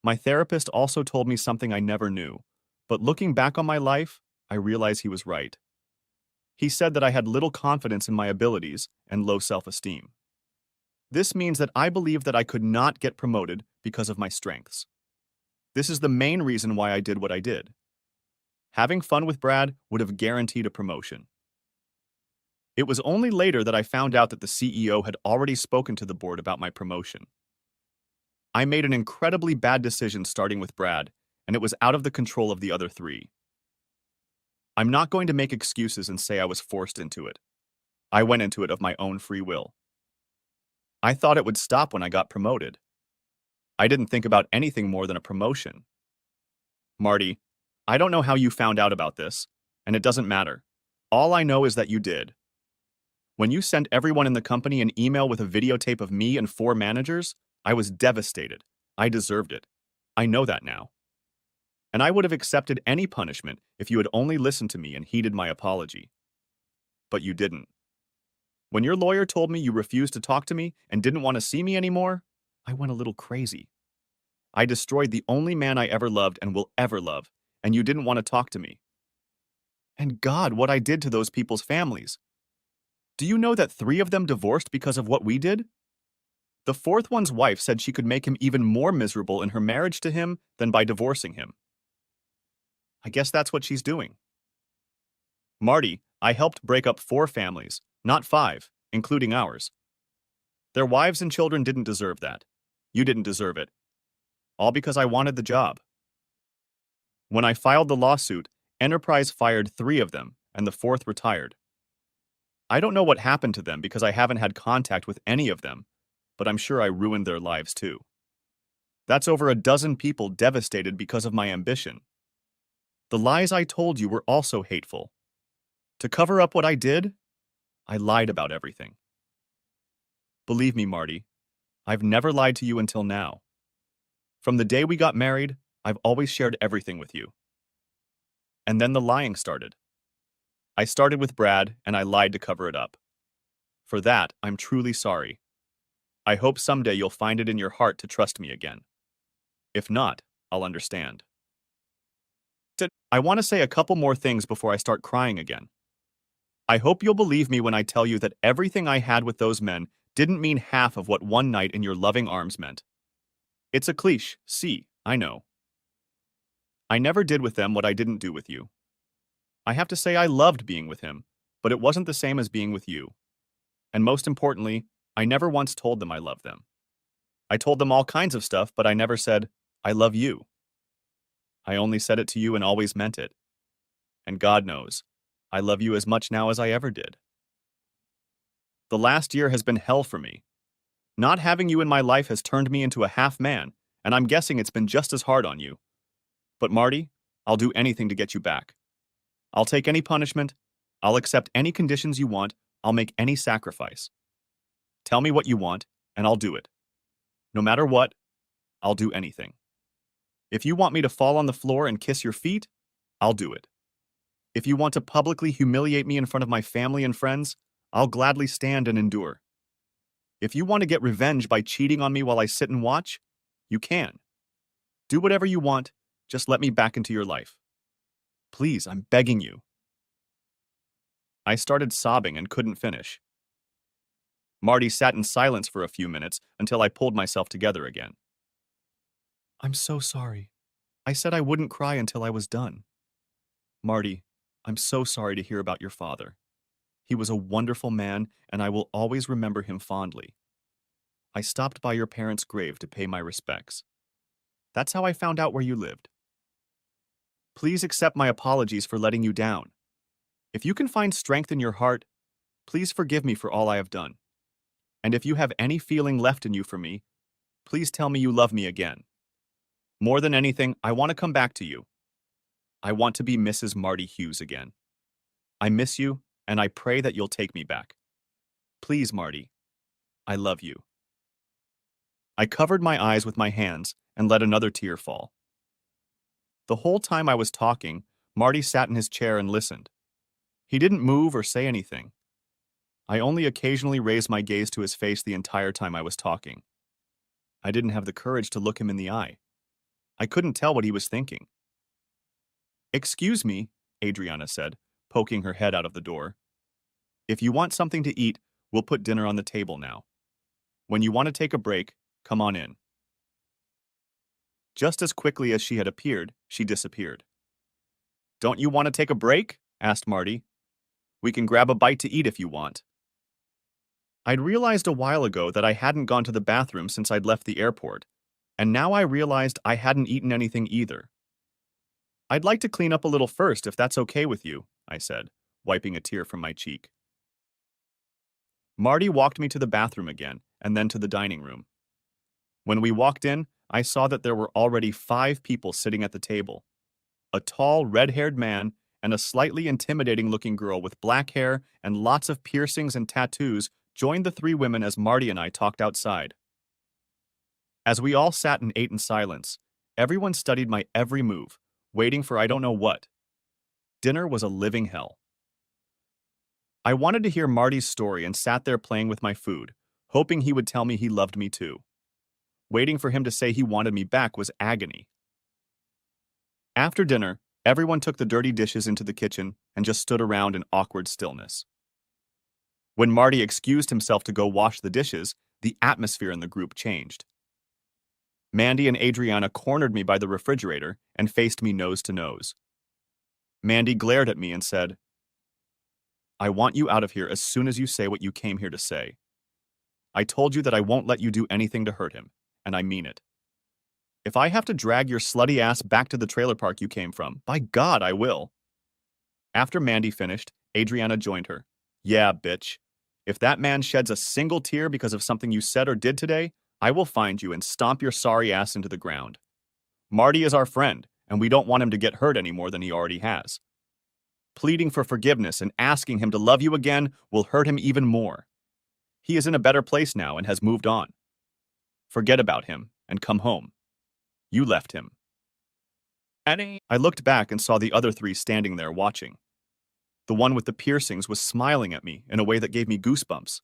My therapist also told me something I never knew, but looking back on my life, I realize he was right. He said that I had little confidence in my abilities and low self-esteem. This means that I believed that I could not get promoted because of my strengths. This is the main reason why I did what I did. Having fun with Brad would have guaranteed a promotion. It was only later that I found out that the CEO had already spoken to the board about my promotion. I made an incredibly bad decision starting with Brad, and it was out of the control of the other three. I'm not going to make excuses and say I was forced into it. I went into it of my own free will. I thought it would stop when I got promoted. I didn't think about anything more than a promotion. Marty, I don't know how you found out about this, and it doesn't matter. All I know is that you did. When you sent everyone in the company an email with a videotape of me and 4 managers, I was devastated. I deserved it. I know that now. And I would have accepted any punishment if you had only listened to me and heeded my apology. But you didn't. When your lawyer told me you refused to talk to me and didn't want to see me anymore, I went a little crazy. I destroyed the only man I ever loved and will ever love, and you didn't want to talk to me. And God, what I did to those people's families. Do you know that 3 of them divorced because of what we did? The 4th one's wife said she could make him even more miserable in her marriage to him than by divorcing him. I guess that's what she's doing. Marty, I helped break up 4 families, not 5, including ours. Their wives and children didn't deserve that. You didn't deserve it. All because I wanted the job. When I filed the lawsuit, Enterprise fired 3 of them, and the 4th retired. I don't know what happened to them because I haven't had contact with any of them, but I'm sure I ruined their lives too. That's over a dozen people devastated because of my ambition. The lies I told you were also hateful. To cover up what I did, I lied about everything. Believe me, Marty, I've never lied to you until now. From the day we got married, I've always shared everything with you. And then the lying started. I started with Brad, and I lied to cover it up. For that, I'm truly sorry. I hope someday you'll find it in your heart to trust me again. If not, I'll understand. I want to say a couple more things before I start crying again. I hope you'll believe me when I tell you that everything I had with those men didn't mean half of what one night in your loving arms meant. It's a cliche, see, I know. I never did with them what I didn't do with you. I have to say I loved being with him, but it wasn't the same as being with you. And most importantly, I never once told them I loved them. I told them all kinds of stuff, but I never said, I love you. I only said it to you and always meant it. And God knows, I love you as much now as I ever did. The last year has been hell for me. Not having you in my life has turned me into a half man, and I'm guessing it's been just as hard on you. But Marty, I'll do anything to get you back. I'll take any punishment. I'll accept any conditions you want. I'll make any sacrifice. Tell me what you want, and I'll do it. No matter what, I'll do anything. If you want me to fall on the floor and kiss your feet, I'll do it. If you want to publicly humiliate me in front of my family and friends, I'll gladly stand and endure. If you want to get revenge by cheating on me while I sit and watch, you can. Do whatever you want, just let me back into your life. Please, I'm begging you. I started sobbing and couldn't finish. Marty sat in silence for a few minutes until I pulled myself together again. I'm so sorry. I said I wouldn't cry until I was done. Marty, I'm so sorry to hear about your father. He was a wonderful man, and I will always remember him fondly. I stopped by your parents' grave to pay my respects. That's how I found out where you lived. Please accept my apologies for letting you down. If you can find strength in your heart, please forgive me for all I have done. And if you have any feeling left in you for me, please tell me you love me again. More than anything, I want to come back to you. I want to be Mrs. Marty Hughes again. I miss you, and I pray that you'll take me back. Please, Marty. I love you. I covered my eyes with my hands and let another tear fall. The whole time I was talking, Marty sat in his chair and listened. He didn't move or say anything. I only occasionally raised my gaze to his face the entire time I was talking. I didn't have the courage to look him in the eye. I couldn't tell what he was thinking. Excuse me, Adriana said, poking her head out of the door. If you want something to eat, we'll put dinner on the table now. When you want to take a break, come on in. Just as quickly as she had appeared, she disappeared. Don't you want to take a break? Asked Marty. We can grab a bite to eat if you want. I'd realized a while ago that I hadn't gone to the bathroom since I'd left the airport, and now I realized I hadn't eaten anything either. I'd like to clean up a little first if that's okay with you, I said, wiping a tear from my cheek. Marty walked me to the bathroom again, and then to the dining room. When we walked in, I saw that there were already 5 people sitting at the table. A tall, red-haired man and a slightly intimidating-looking girl with black hair and lots of piercings and tattoos joined the 3 women as Marty and I talked outside. As we all sat and ate in silence, everyone studied my every move, waiting for I don't know what. Dinner was a living hell. I wanted to hear Marty's story and sat there playing with my food, hoping he would tell me he loved me too. Waiting for him to say he wanted me back was agony. After dinner, everyone took the dirty dishes into the kitchen and just stood around in awkward stillness. When Marty excused himself to go wash the dishes, the atmosphere in the group changed. Mandy and Adriana cornered me by the refrigerator and faced me nose to nose. Mandy glared at me and said, I want you out of here as soon as you say what you came here to say. I told you that I won't let you do anything to hurt him, and I mean it. If I have to drag your slutty ass back to the trailer park you came from, by God, I will. After Mandy finished, Adriana joined her. Yeah, bitch. If that man sheds a single tear because of something you said or did today, I will find you and stomp your sorry ass into the ground. Marty is our friend, and we don't want him to get hurt any more than he already has. Pleading for forgiveness and asking him to love you again will hurt him even more. He is in a better place now and has moved on. Forget about him and come home. You left him. Eddie. I looked back and saw the other three standing there watching. The one with the piercings was smiling at me in a way that gave me goosebumps.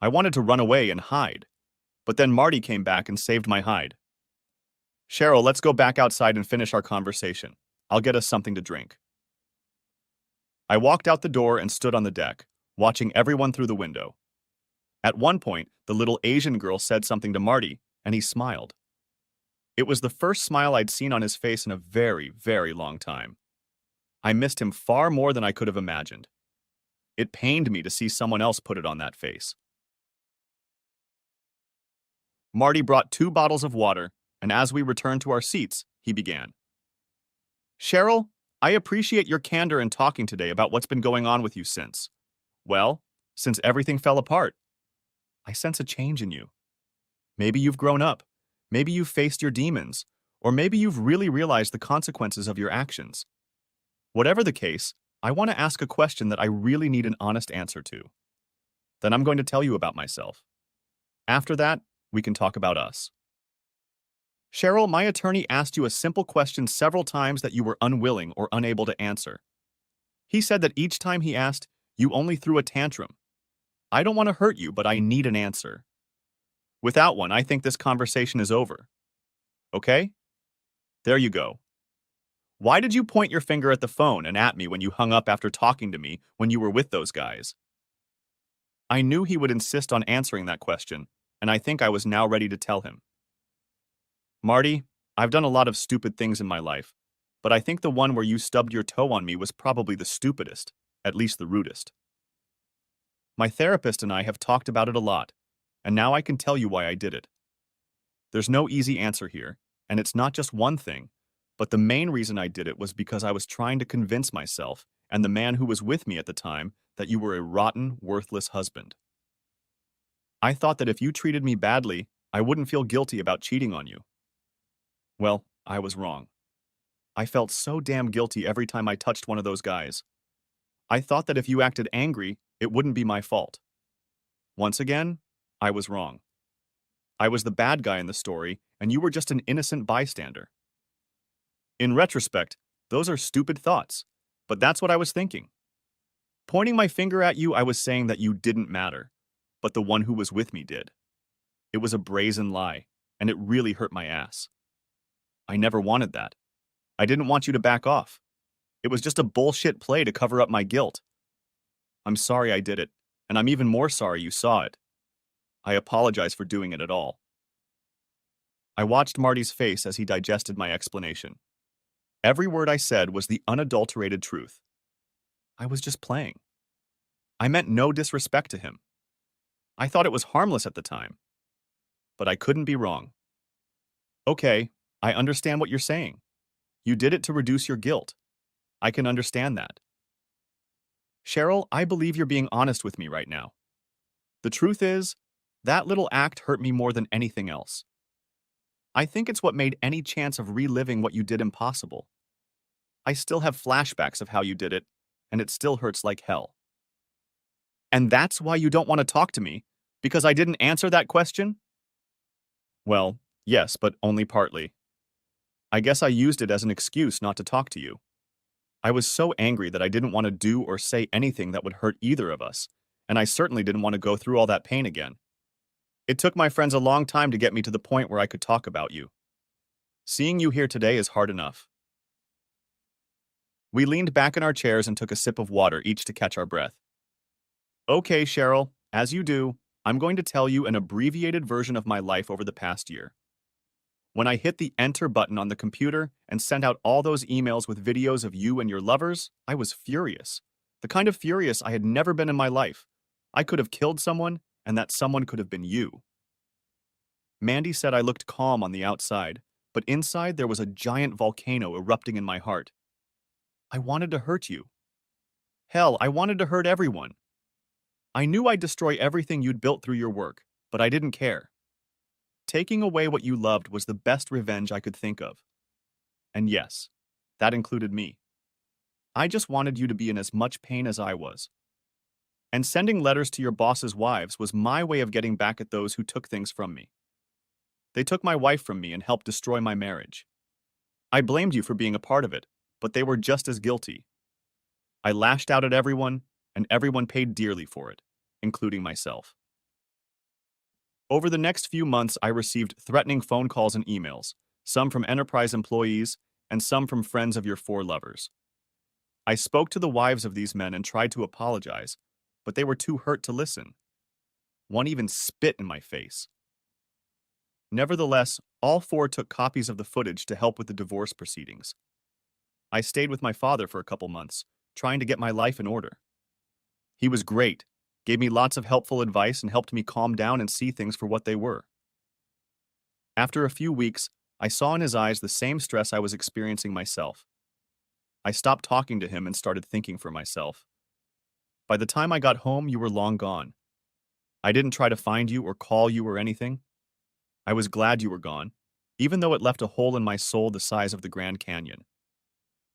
I wanted to run away and hide, but then Marty came back and saved my hide. Cheryl, let's go back outside and finish our conversation. I'll get us something to drink. I walked out the door and stood on the deck, watching everyone through the window. At one point, the little Asian girl said something to Marty, and he smiled. It was the first smile I'd seen on his face in a very, very long time. I missed him far more than I could have imagined. It pained me to see someone else put it on that face. Marty brought 2 bottles of water, and as we returned to our seats, he began. Cheryl, I appreciate your candor in talking today about what's been going on with you since everything fell apart. I sense a change in you. Maybe you've grown up. Maybe you've faced your demons. Or maybe you've really realized the consequences of your actions. Whatever the case, I want to ask a question that I really need an honest answer to. Then I'm going to tell you about myself. After that, we can talk about us. Cheryl, my attorney asked you a simple question several times that you were unwilling or unable to answer. He said that each time he asked, you only threw a tantrum. I don't want to hurt you, but I need an answer. Without one, I think this conversation is over. Okay? There you go. Why did you point your finger at the phone and at me when you hung up after talking to me when you were with those guys? I knew he would insist on answering that question, and I think I was now ready to tell him. Marty, I've done a lot of stupid things in my life, but I think the one where you stubbed your toe on me was probably the stupidest, at least the rudest. My therapist and I have talked about it a lot, and now I can tell you why I did it. There's no easy answer here, and it's not just one thing, but the main reason I did it was because I was trying to convince myself and the man who was with me at the time that you were a rotten, worthless husband. I thought that if you treated me badly, I wouldn't feel guilty about cheating on you. Well, I was wrong. I felt so damn guilty every time I touched one of those guys. I thought that if you acted angry, it wouldn't be my fault. Once again, I was wrong. I was the bad guy in the story, and you were just an innocent bystander. In retrospect, those are stupid thoughts, but that's what I was thinking. Pointing my finger at you, I was saying that you didn't matter, but the one who was with me did. It was a brazen lie, and it really hurt my ass. I never wanted that. I didn't want you to back off. It was just a bullshit play to cover up my guilt. I'm sorry I did it, and I'm even more sorry you saw it. I apologize for doing it at all. I watched Marty's face as he digested my explanation. Every word I said was the unadulterated truth. I was just playing. I meant no disrespect to him. I thought it was harmless at the time. But I couldn't be wrong. Okay, I understand what you're saying. You did it to reduce your guilt. I can understand that. Cheryl, I believe you're being honest with me right now. The truth is, that little act hurt me more than anything else. I think it's what made any chance of reliving what you did impossible. I still have flashbacks of how you did it, and it still hurts like hell. And that's why you don't want to talk to me, because I didn't answer that question? Well, yes, but only partly. I guess I used it as an excuse not to talk to you. I was so angry that I didn't want to do or say anything that would hurt either of us, and I certainly didn't want to go through all that pain again. It took my friends a long time to get me to the point where I could talk about you. Seeing you here today is hard enough. We leaned back in our chairs and took a sip of water, each to catch our breath. Okay, Cheryl, as you do, I'm going to tell you an abbreviated version of my life over the past year. When I hit the enter button on the computer and sent out all those emails with videos of you and your lovers, I was furious. The kind of furious I had never been in my life. I could have killed someone, and that someone could have been you. Mandy said I looked calm on the outside, but inside there was a giant volcano erupting in my heart. I wanted to hurt you. Hell, I wanted to hurt everyone. I knew I'd destroy everything you'd built through your work, but I didn't care. Taking away what you loved was the best revenge I could think of. And yes, that included me. I just wanted you to be in as much pain as I was. And sending letters to your boss's wives was my way of getting back at those who took things from me. They took my wife from me and helped destroy my marriage. I blamed you for being a part of it, but they were just as guilty. I lashed out at everyone, and everyone paid dearly for it, including myself. Over the next few months, I received threatening phone calls and emails, some from enterprise employees and some from friends of your four lovers. I spoke to the wives of these men and tried to apologize, but they were too hurt to listen. One even spit in my face. Nevertheless, all four took copies of the footage to help with the divorce proceedings. I stayed with my father for a couple months, trying to get my life in order. He was great, gave me lots of helpful advice, and helped me calm down and see things for what they were. After a few weeks, I saw in his eyes the same stress I was experiencing myself. I stopped talking to him and started thinking for myself. By the time I got home, you were long gone. I didn't try to find you or call you or anything. I was glad you were gone, even though it left a hole in my soul the size of the Grand Canyon.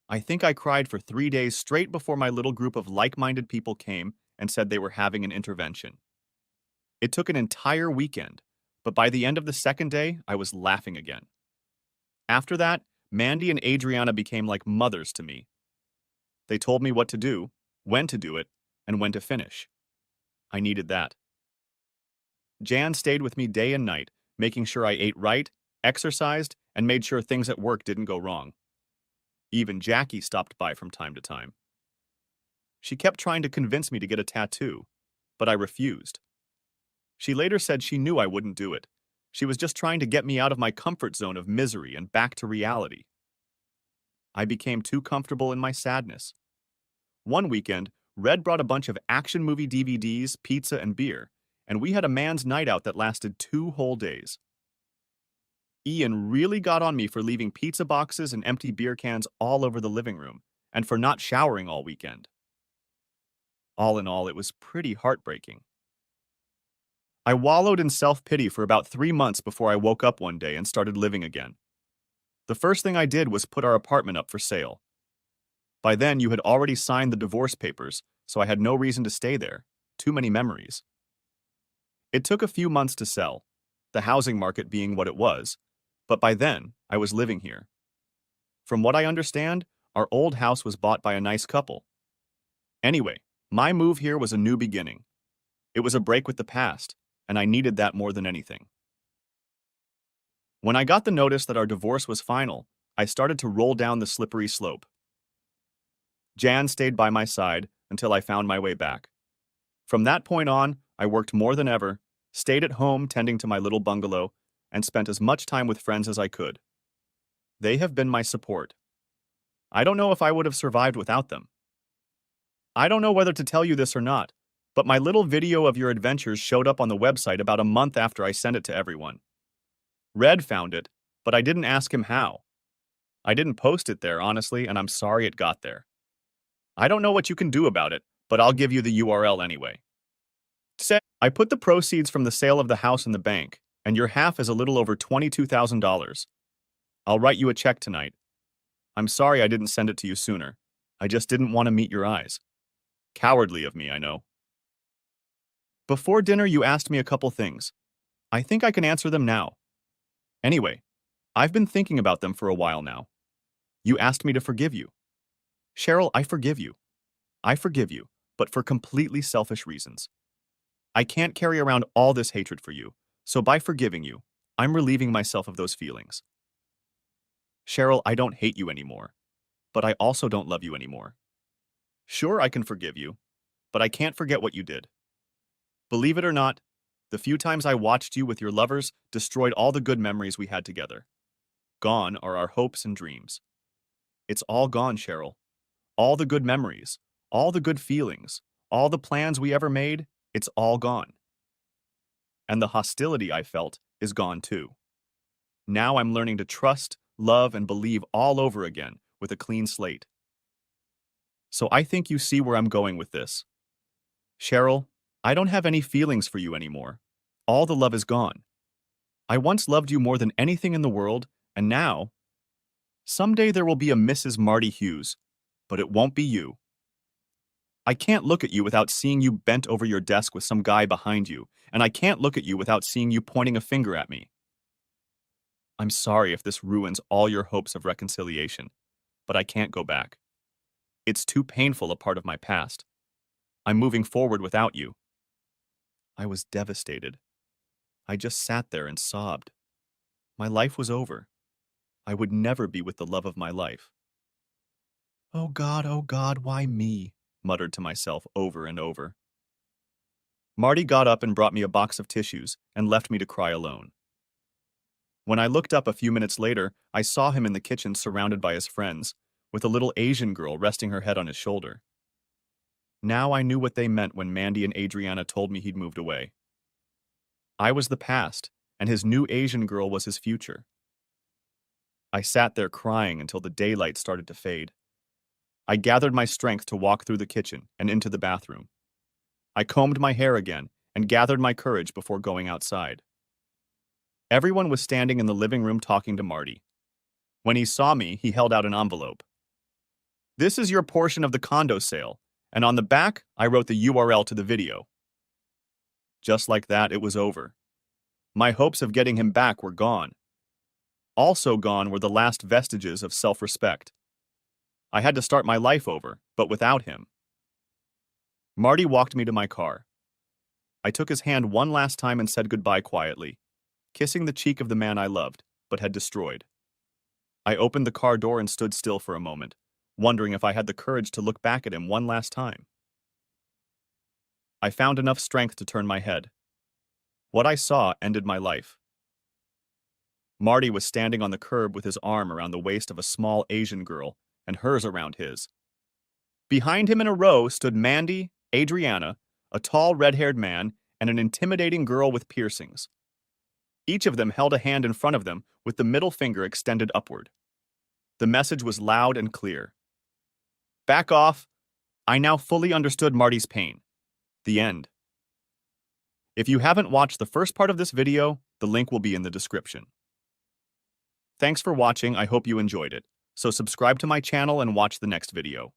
I think I cried for 3 days straight before my little group of like-minded people came and said they were having an intervention. It took an entire weekend, but by the end of the second day, I was laughing again. After that, Mandy and Adriana became like mothers to me. They told me what to do, when to do it, and when to finish. I needed that. Jan stayed with me day and night, making sure I ate right, exercised, and made sure things at work didn't go wrong. Even Jackie stopped by from time to time. She kept trying to convince me to get a tattoo, but I refused. She later said she knew I wouldn't do it. She was just trying to get me out of my comfort zone of misery and back to reality. I became too comfortable in my sadness. One weekend, Red brought a bunch of action movie DVDs, pizza, and beer, and we had a man's night out that lasted 2 whole days. Ian really got on me for leaving pizza boxes and empty beer cans all over the living room, and for not showering all weekend. All in all, it was pretty heartbreaking. I wallowed in self-pity for about 3 months before I woke up one day and started living again. The first thing I did was put our apartment up for sale. By then, you had already signed the divorce papers, so I had no reason to stay there. Too many memories. It took a few months to sell, the housing market being what it was, but by then, I was living here. From what I understand, our old house was bought by a nice couple. Anyway, my move here was a new beginning. It was a break with the past, and I needed that more than anything. When I got the notice that our divorce was final, I started to roll down the slippery slope. Jan stayed by my side until I found my way back. From that point on, I worked more than ever, stayed at home tending to my little bungalow, and spent as much time with friends as I could. They have been my support. I don't know if I would have survived without them. I don't know whether to tell you this or not, but my little video of your adventures showed up on the website about a month after I sent it to everyone. Red found it, but I didn't ask him how. I didn't post it there, honestly, and I'm sorry it got there. I don't know what you can do about it, but I'll give you the URL anyway. I put the proceeds from the sale of the house in the bank, and your half is a little over $22,000. I'll write you a check tonight. I'm sorry I didn't send it to you sooner. I just didn't want to meet your eyes. Cowardly of me, I know. Before dinner, you asked me a couple things. I think I can answer them now. Anyway, I've been thinking about them for a while now. You asked me to forgive you. Cheryl, I forgive you. I forgive you, but for completely selfish reasons. I can't carry around all this hatred for you, so by forgiving you, I'm relieving myself of those feelings. Cheryl, I don't hate you anymore, but I also don't love you anymore. Sure, I can forgive you, but I can't forget what you did. Believe it or not, the few times I watched you with your lovers destroyed all the good memories we had together. Gone are our hopes and dreams. It's all gone, Cheryl. All the good memories, all the good feelings, all the plans we ever made, it's all gone. And the hostility I felt is gone too. Now I'm learning to trust, love, and believe all over again with a clean slate. So I think you see where I'm going with this. Cheryl, I don't have any feelings for you anymore. All the love is gone. I once loved you more than anything in the world, and now, someday there will be a Mrs. Marty Hughes, but it won't be you. I can't look at you without seeing you bent over your desk with some guy behind you, and I can't look at you without seeing you pointing a finger at me. I'm sorry if this ruins all your hopes of reconciliation, but I can't go back. It's too painful a part of my past. I'm moving forward without you. I was devastated. I just sat there and sobbed. My life was over. I would never be with the love of my life. Oh God, why me? Muttered to myself over and over. Marty got up and brought me a box of tissues and left me to cry alone. When I looked up a few minutes later, I saw him in the kitchen surrounded by his friends, with a little Asian girl resting her head on his shoulder. Now I knew what they meant when Mandy and Adriana told me he'd moved away. I was the past, and his new Asian girl was his future. I sat there crying until the daylight started to fade. I gathered my strength to walk through the kitchen and into the bathroom. I combed my hair again and gathered my courage before going outside. Everyone was standing in the living room talking to Marty. When he saw me, he held out an envelope. This is your portion of the condo sale, and on the back, I wrote the URL to the video. Just like that, it was over. My hopes of getting him back were gone. Also gone were the last vestiges of self-respect. I had to start my life over, but without him. Marty walked me to my car. I took his hand one last time and said goodbye quietly, kissing the cheek of the man I loved, but had destroyed. I opened the car door and stood still for a moment, wondering if I had the courage to look back at him one last time. I found enough strength to turn my head. What I saw ended my life. Marty was standing on the curb with his arm around the waist of a small Asian girl and hers around his. Behind him in a row stood Mandy, Adriana, a tall red-haired man, and an intimidating girl with piercings. Each of them held a hand in front of them with the middle finger extended upward. The message was loud and clear. Back off. I now fully understood Marty's pain. The end. If you haven't watched the first part of this video, the link will be in the description. Thanks for watching, I hope you enjoyed it. So subscribe to my channel and watch the next video.